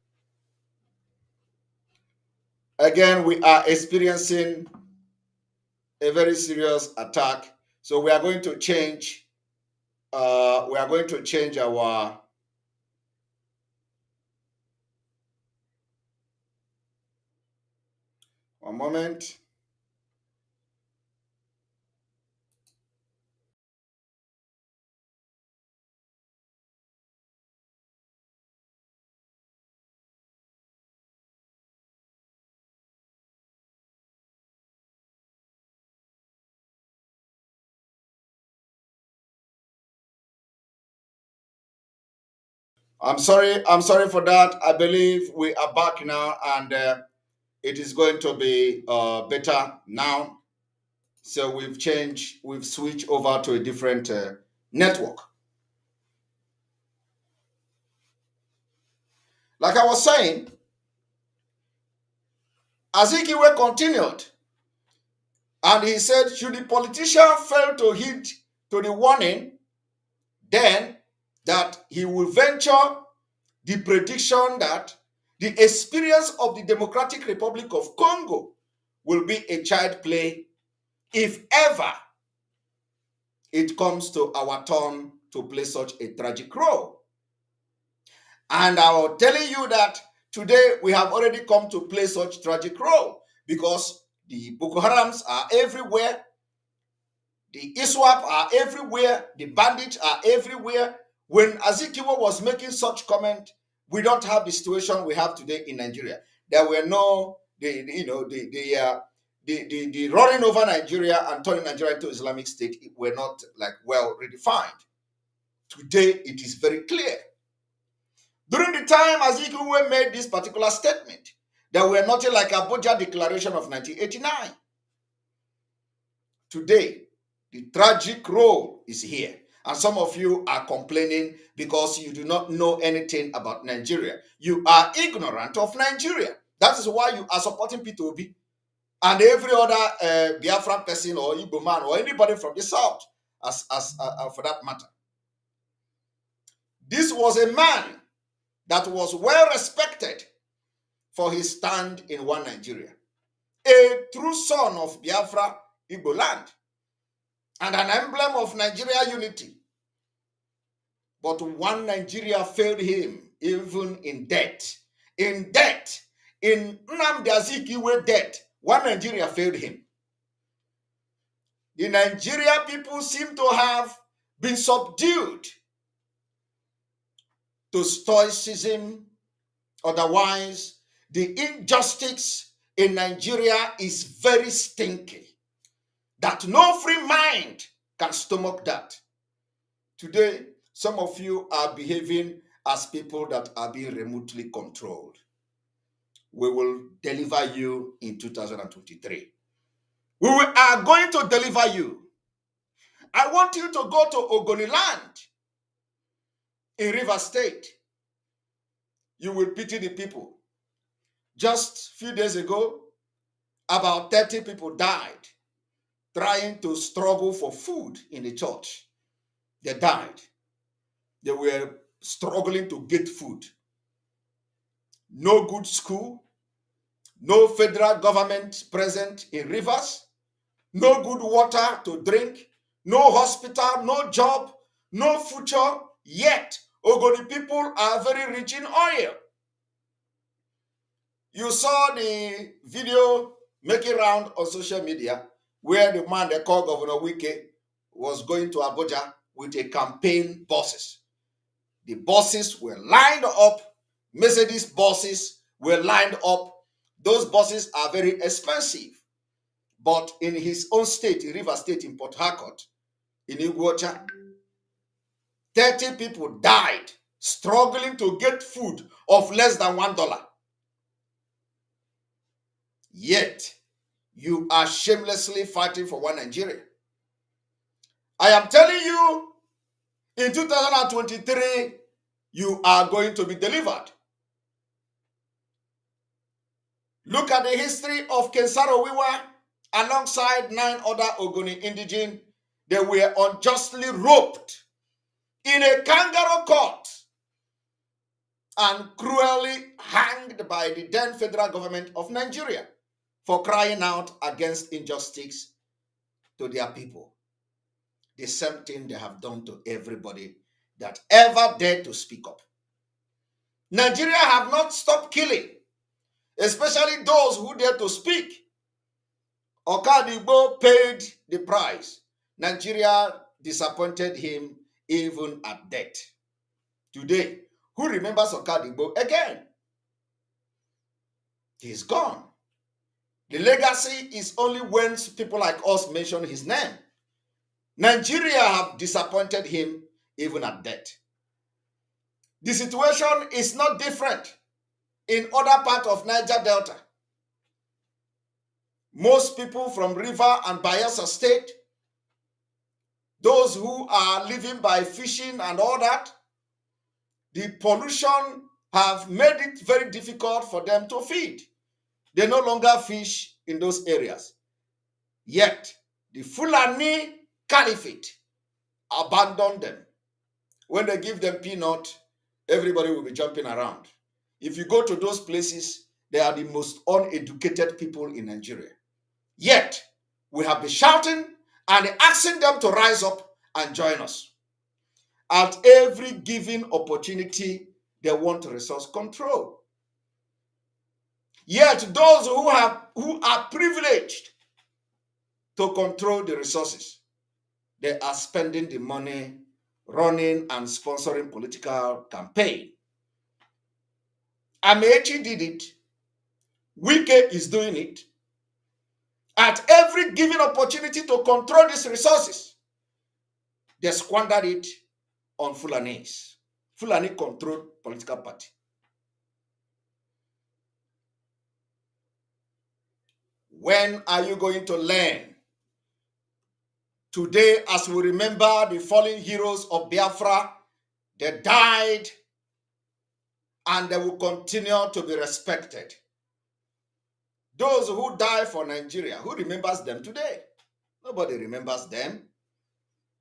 Again, we are experiencing a very serious attack. So we are going to change. We are going to change our. One moment. I'm sorry for that. I believe we are back now, and it is going to be better now. So we've switched over to a different network. Like I was saying, Azikiwe continued, and he said, should the politician fail to heed to the warning, then that he will venture the prediction that the experience of the Democratic Republic of Congo will be a child play if ever it comes to our turn to play such a tragic role. And I will tell you that today we have already come to play such tragic role, because the Boko Harams are everywhere, the ISWAP are everywhere, the bandits are everywhere. When Azikiwe was making such comment, we don't have the situation we have today in Nigeria. There were no the running over Nigeria and turning Nigeria into Islamic State were not like well redefined. Today it is very clear. During the time Azikiwe made this particular statement, there were nothing like Abuja Declaration of 1989. Today, the tragic role is here. And some of you are complaining because you do not know anything about Nigeria. You are ignorant of Nigeria. That is why you are supporting P2B and every other Biafra person or Igbo man or anybody from the South, for that matter. This was a man that was well respected for his stand in one Nigeria. A true son of Biafra, Igbo land, and an emblem of Nigeria unity. But one Nigeria failed him, even in debt. In debt, in Nnamdi Azikiwe debt, one Nigeria failed him. The Nigeria people seem to have been subdued to stoicism. Otherwise, the injustice in Nigeria is very stinky, that no free mind can stomach that. Today, some of you are behaving as people that are being remotely controlled. We will deliver you in 2023. We are going to deliver you. I want you to go to Ogoniland in Rivers State. You will pity the people. Just a few days ago, about 30 people died trying to struggle for food in the church. They died. They were struggling to get food. No good school, no federal government present in Rivers, no good water to drink, no hospital, no job, no future. Yet, Ogoni people are very rich in oil. You saw the video making round on social media where the man they call Governor Wike was going to Abuja with a campaign buses. The buses were lined up. Mercedes buses were lined up. Those buses are very expensive. But in his own state, in River State, in Port Harcourt, in Iguacha, 30 people died struggling to get food of less than $1. Yet, you are shamelessly fighting for one Nigeria. I am telling you, in 2023, you are going to be delivered. Look at the history of Kensaro Wiwa alongside 9 other Ogoni indigene. They were unjustly roped in a kangaroo court and cruelly hanged by the then federal government of Nigeria for crying out against injustice to their people. The same thing they have done to everybody that ever dared to speak up. Nigeria have not stopped killing, especially those who dare to speak. Okadigbo paid the price. Nigeria disappointed him even at death. Today, who remembers Okadigbo again? He's gone. The legacy is only when people like us mention his name. Nigeria have disappointed him even at death. The situation is not different in other parts of Niger Delta. Most people from River and Bayelsa State, those who are living by fishing and all that, the pollution have made it very difficult for them to feed. They no longer fish in those areas. Yet, the Fulani Caliphate abandoned them. When they give them peanut, everybody will be jumping around. If you go to those places, they are the most uneducated people in Nigeria. Yet, we have been shouting and asking them to rise up and join us. At every given opportunity, they want resource control. Yet, those who are privileged to control the resources, they are spending the money running and sponsoring political campaign. Amechi did it. Wike is doing it. At every given opportunity to control these resources, they squandered it on Fulanis. Fulani controlled political party. When are you going to learn? Today, as we remember the fallen heroes of Biafra, they died and they will continue to be respected. Those who die for Nigeria, who remembers them today? Nobody remembers them.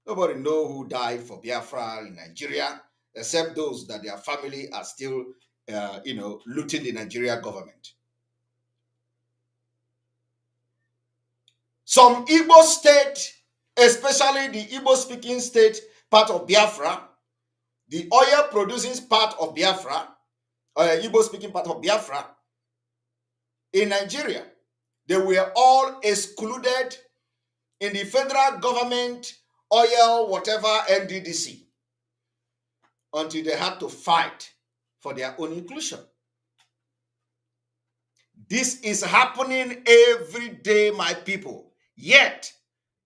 Nobody knows who died for Biafra in Nigeria, except those that their family are still, looting the Nigeria government. Some Igbo state, especially the Igbo-speaking state part of Biafra, the oil-producing part of Biafra, Igbo-speaking part of Biafra, in Nigeria, they were all excluded in the federal government oil, whatever, NDDC, until they had to fight for their own inclusion. This is happening every day, my people. Yet,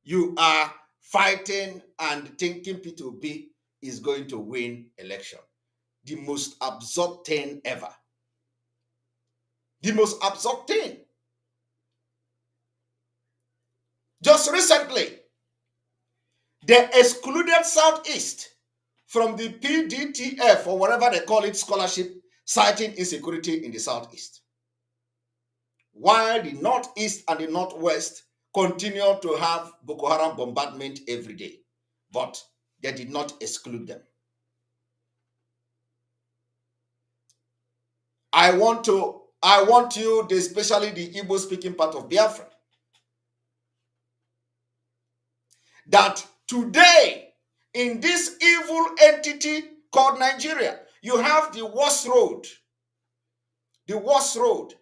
you are fighting and thinking P2B is going to win election. The most absurd thing ever. The most absurd thing. Just recently, They excluded Southeast from the PDTF, or whatever they call it, scholarship, citing insecurity in the Southeast. While the Northeast and the Northwest continue to have Boko Haram bombardment every day, but they did not exclude them. I want you, especially the Igbo speaking part of Biafra, that today in this evil entity called Nigeria, you have the worst road. The worst road.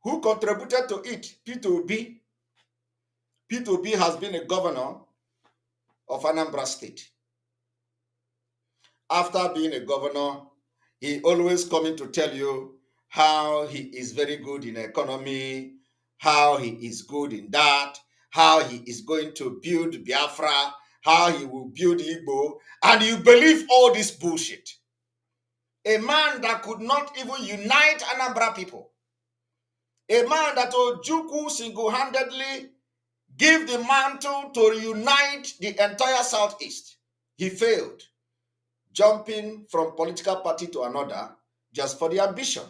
Who contributed to it? P2B. P2B has been a governor of Anambra State. After being a governor, he always coming to tell you how he is very good in economy, how he is good in that, how he is going to build Biafra, how he will build Igbo, and you believe all this bullshit. A man that could not even unite Anambra people. A man that Ojukwu single-handedly give the mantle to reunite the entire Southeast. He failed, jumping from political party to another just for the ambition.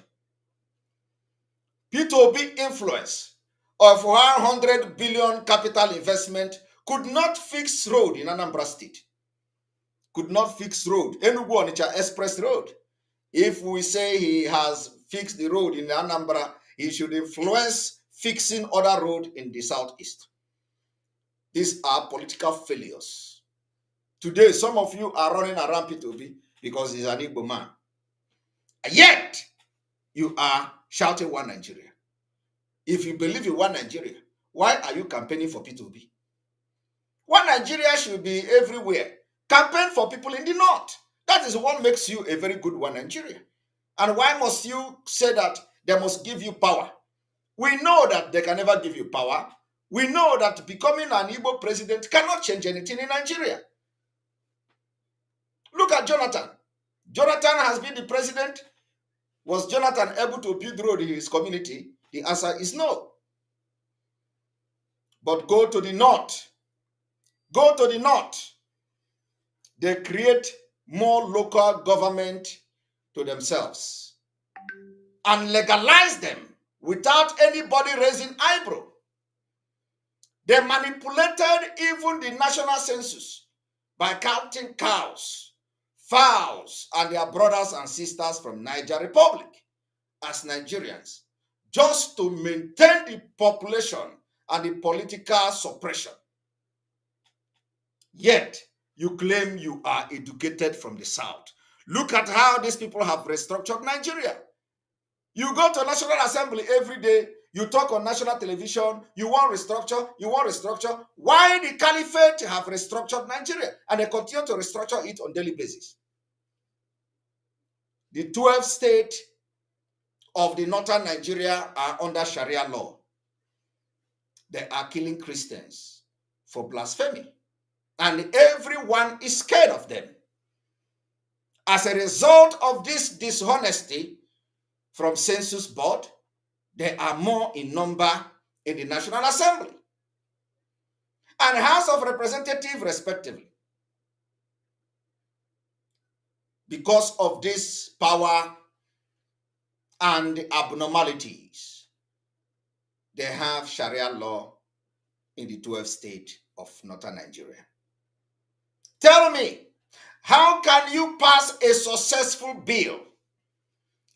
P2B influence of 100 billion capital investment could not fix road in Anambra State. Could not fix road. Enugu Onitsha Express Road. If we say he has fixed the road in Anambra, he should influence fixing other road in the Southeast. These are political failures. Today, some of you are running around P2B because he's an Igbo man. Yet, you are shouting one Nigeria. If you believe in one Nigeria, why are you campaigning for P2B? One Nigeria should be everywhere. Campaign for people in the north. That is what makes you a very good one Nigeria. And why must you say that they must give you power? We know that they can never give you power. We know that becoming an Igbo president cannot change anything in Nigeria. Look at Jonathan. Jonathan has been the president. Was Jonathan able to build road in his community? The answer is no. But go to the north. Go to the north. They create more local government to themselves and legalize them without anybody raising eyebrow. They manipulated even the national census by counting cows, fowls, and their brothers and sisters from Niger Republic as Nigerians, just to maintain the population and the political suppression. Yet, you claim you are educated from the South. Look at how these people have restructured Nigeria. You go to National Assembly every day, you talk on national television, you want restructure, you want restructure. Why the caliphate have restructured Nigeria? And they continue to restructure it on a daily basis. The 12 states of the northern Nigeria are under Sharia law. They are killing Christians for blasphemy. And everyone is scared of them. As a result of this dishonesty from Census Board, they are more in number in the National Assembly and House of Representatives, respectively. Because of this power and abnormalities, they have Sharia law in the 12th state of northern Nigeria. Tell me, how can you pass a successful bill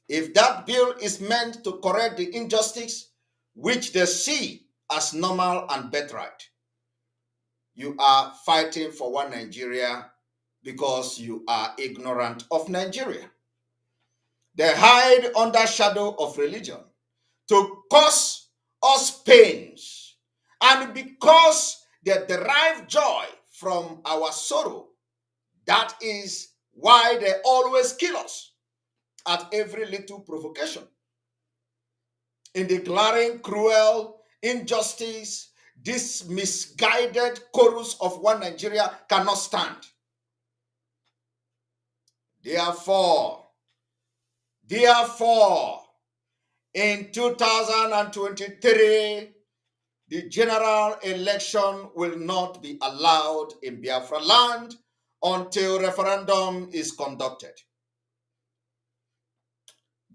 if that bill is meant to correct the injustice which they see as normal and birthright? You are fighting for one Nigeria because you are ignorant of Nigeria. They hide under shadow of religion to cause us pains, and because they derive joy from our sorrow, that is why they always kill us at every little provocation. In the glaring, cruel injustice, this misguided chorus of one Nigeria cannot stand. Therefore, in 2023, the general election will not be allowed in Biafra land until referendum is conducted.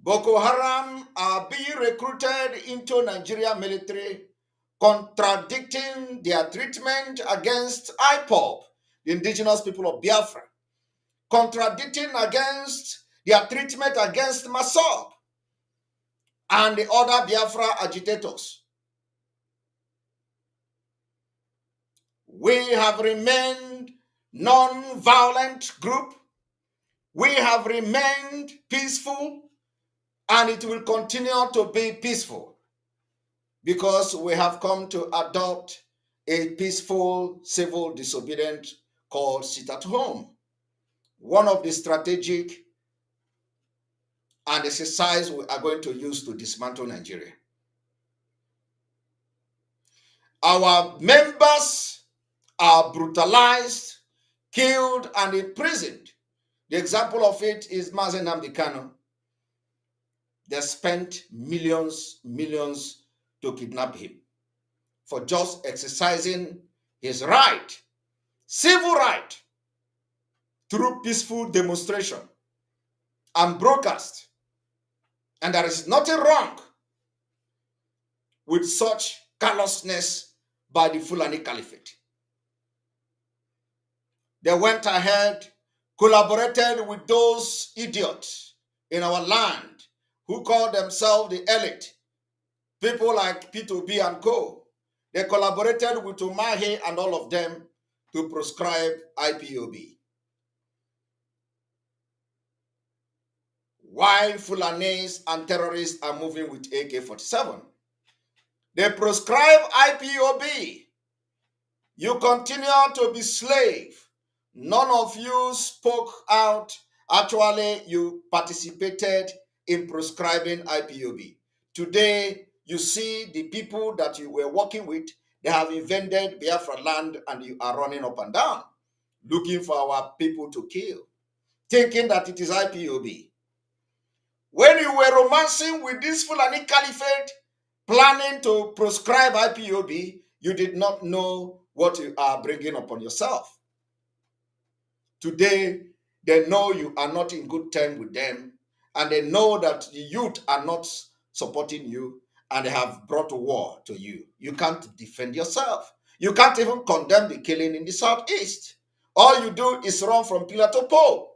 Boko Haram are being recruited into Nigeria military, contradicting their treatment against IPOB, the indigenous people of Biafra, contradicting against their treatment against Masob and the other Biafra agitators. We have remained non-violent group. We have remained peaceful, and it will continue to be peaceful because we have come to adopt a peaceful civil disobedience called sit at home. One of the strategic and exercise we are going to use to dismantle Nigeria. Our members are brutalized, killed, and imprisoned. The example of it is Mazi Nnamdi Kanu. They spent millions to kidnap him for just exercising his right, civil right, through peaceful demonstration and broadcast. And there is nothing wrong with such callousness by the Fulani Caliphate. They went ahead, collaborated with those idiots in our land who call themselves the elite, people like P2B and Co. They collaborated with Umahi and all of them to proscribe IPOB. While Fulanis and terrorists are moving with AK-47, they proscribe IPOB. You continue to be slave. None of you spoke out. Actually, you participated in proscribing IPOB. Today, you see the people that you were working with, they have invaded Biafra land and you are running up and down, looking for our people to kill, thinking that it is IPOB. When you were romancing with this Fulani Caliphate, planning to proscribe IPOB, you did not know what you are bringing upon yourself. Today, they know you are not in good terms with them, and they know that the youth are not supporting you, and they have brought war to you. You can't defend yourself. You can't even condemn the killing in the southeast. All you do is run from pillar to pole.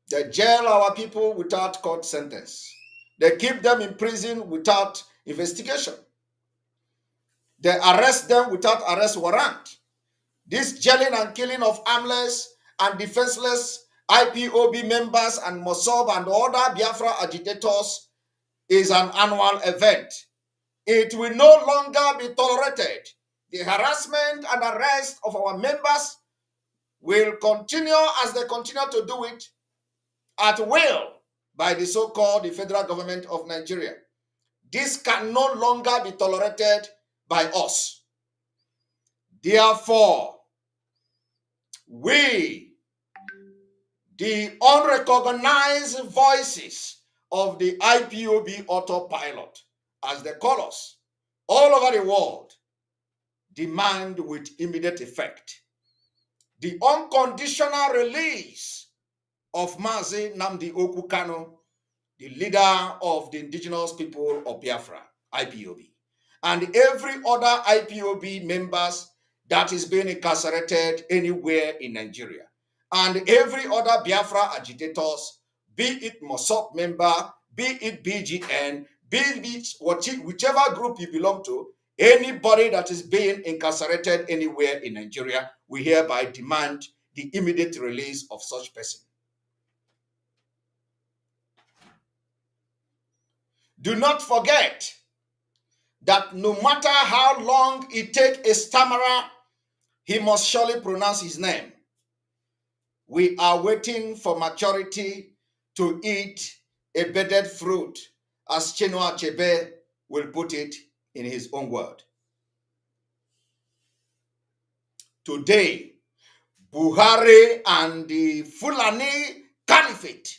They jail our people without court sentence. They keep them in prison without investigation. They arrest them without arrest warrant. This jailing and killing of armless and defenseless IPOB members and Mossab and other Biafra agitators is an annual event. It will no longer be tolerated. The harassment and arrest of our members will continue as they continue to do it at will by the so-called the federal government of Nigeria. This can no longer be tolerated by us. Therefore, we, the unrecognized voices of the IPOB autopilot, as they call us, all over the world, demand with immediate effect the unconditional release of Mazi Nnamdi Kanu, the leader of the indigenous people of Biafra, IPOB, and every other IPOB members that is being incarcerated anywhere in Nigeria, and every other Biafra agitators, be it Mossop member, be it BGN, be it whichever group you belong to, anybody that is being incarcerated anywhere in Nigeria, we hereby demand the immediate release of such person. Do not forget that no matter how long it takes a stammerer, he must surely pronounce his name. We are waiting for maturity to eat a bedded fruit, as Chinua Achebe will put it in his own word. Today, Buhari and the Fulani Caliphate,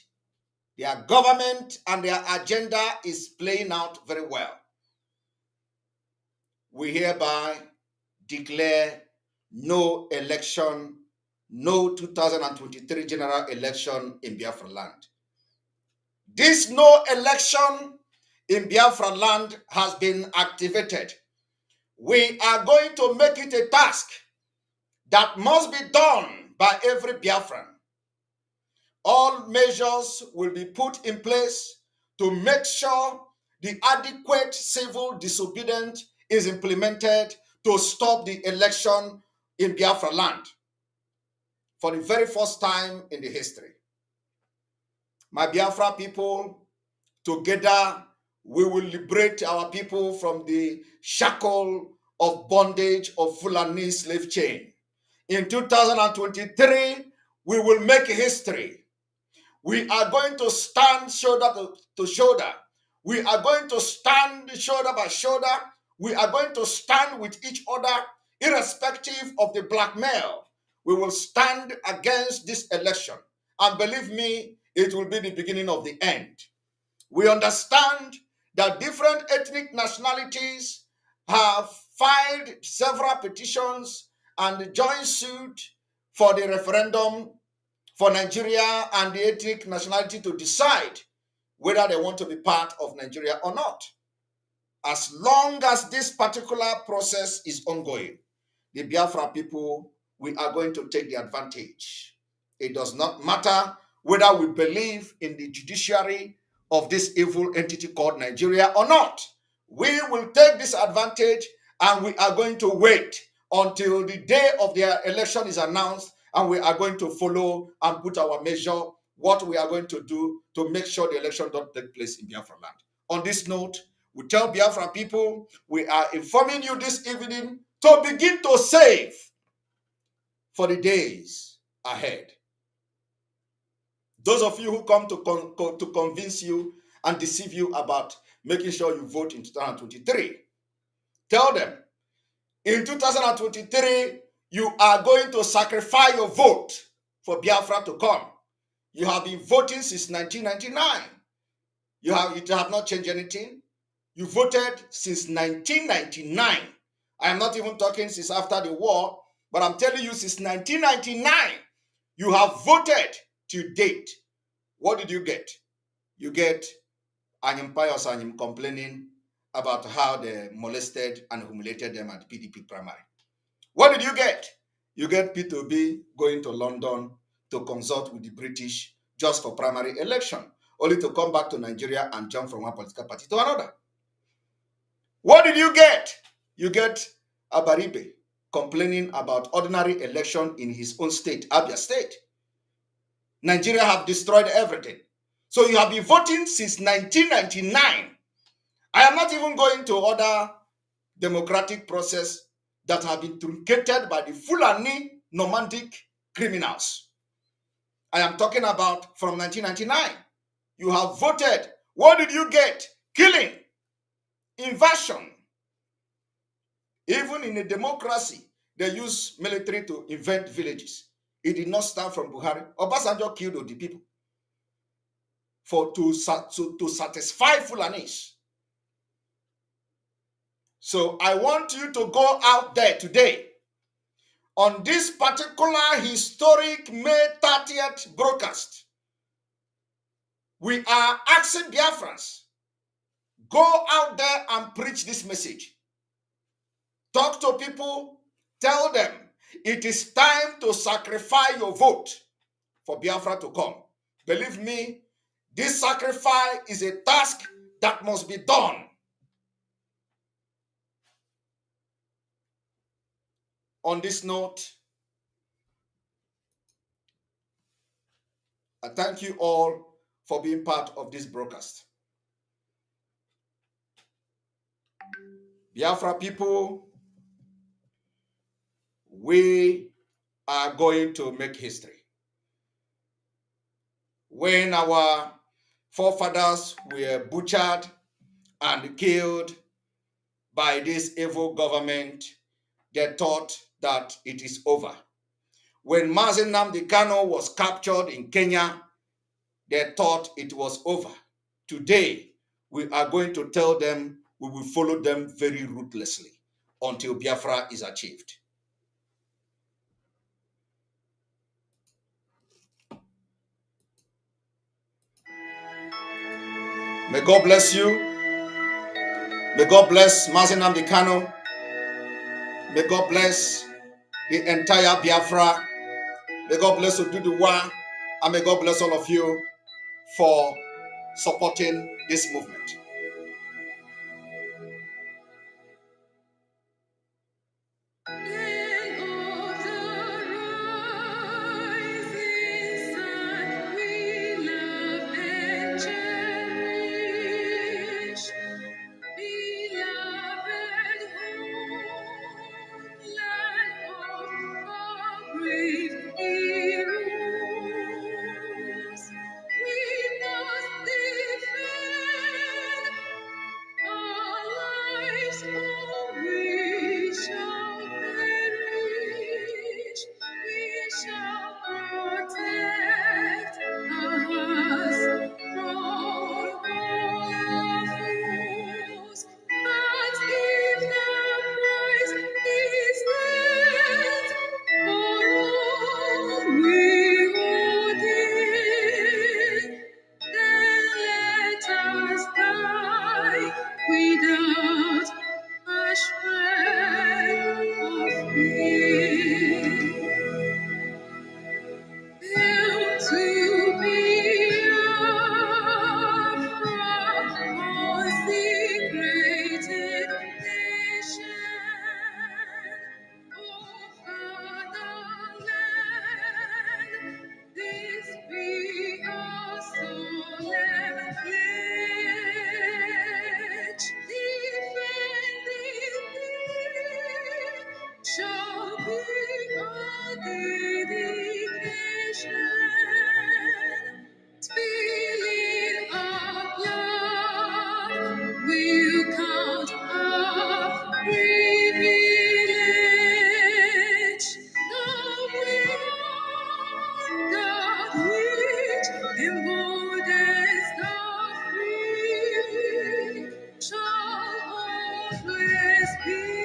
their government and their agenda is playing out very well. we hereby declare no election, no 2023 general election in Biafra land. This no election in Biafra land has been activated. We are going to make it a task that must be done by every Biafran. All measures will be put in place to make sure the adequate civil disobedience is implemented to stop the election in Biafra land for the very first time in the history. My Biafra people, together we will liberate our people from the shackle of bondage of Fulani slave chain. In 2023, we will make history. We are going to stand shoulder to shoulder. We are going to stand shoulder by shoulder. We are going to stand with each other, irrespective of the blackmail. We will stand against this election. And believe me, it will be the beginning of the end. We understand that different ethnic nationalities have filed several petitions and joined suit for the referendum for Nigeria and the ethnic nationality to decide whether they want to be part of Nigeria or not. As long as this particular process is ongoing, the Biafra people, we are going to take the advantage. It does not matter whether we believe in the judiciary of this evil entity called Nigeria or not. We will take this advantage and we are going to wait until the day of their election is announced, and we are going to follow and put our measure, what we are going to do to make sure the election don't take place in Biafra land. On this note, we tell Biafra people, we are informing you this evening to begin to save for the days ahead. Those of you who come to convince you and deceive you about making sure you vote in 2023, tell them, in 2023, you are going to sacrifice your vote for Biafra to come. You have been voting since 1999. It have not changed anything. You voted since 1999. I am not even talking since after the war, but I'm telling you, since 1999, you have voted to date. What did you get? You get Anyim Pius Anyim complaining about how they molested and humiliated them at PDP primary. What did you get? You get P2B going to London to consult with the British just for primary election, only to come back to Nigeria and jump from one political party to another. What did you get? You get Abaribe complaining about ordinary election in his own state, Abia State. Nigeria have destroyed everything. So you have been voting since 1999. I am not even going to other democratic process that have been truncated by the Fulani nomadic criminals. I am talking about from 1999. You have voted. What did you get? Killing, invasion. Even in a democracy, they use military to invent villages. It did not start from Buhari. Obasanjo killed the people to satisfy Fulanis. So I want you to go out there today on this particular historic May 30th broadcast. We are asking Biafrans, go out there and preach this message. Talk to people, tell them it is time to sacrifice your vote for Biafra to come. Believe me, this sacrifice is a task that must be done. On this note, I thank you all for being part of this broadcast. Biafra people, we are going to make history. When our forefathers were butchered and killed by this evil government, they thought that it is over. When Mazi Nnamdi Kanu was captured in Kenya, they thought it was over. Today, we are going to tell them we will follow them very ruthlessly. until Biafra is achieved. May God bless you. May God bless Mazen Nnamdi Kanu. May God bless the entire Biafra. May God bless Oduduwa. And may God bless all of you for supporting this movement. Shall always be.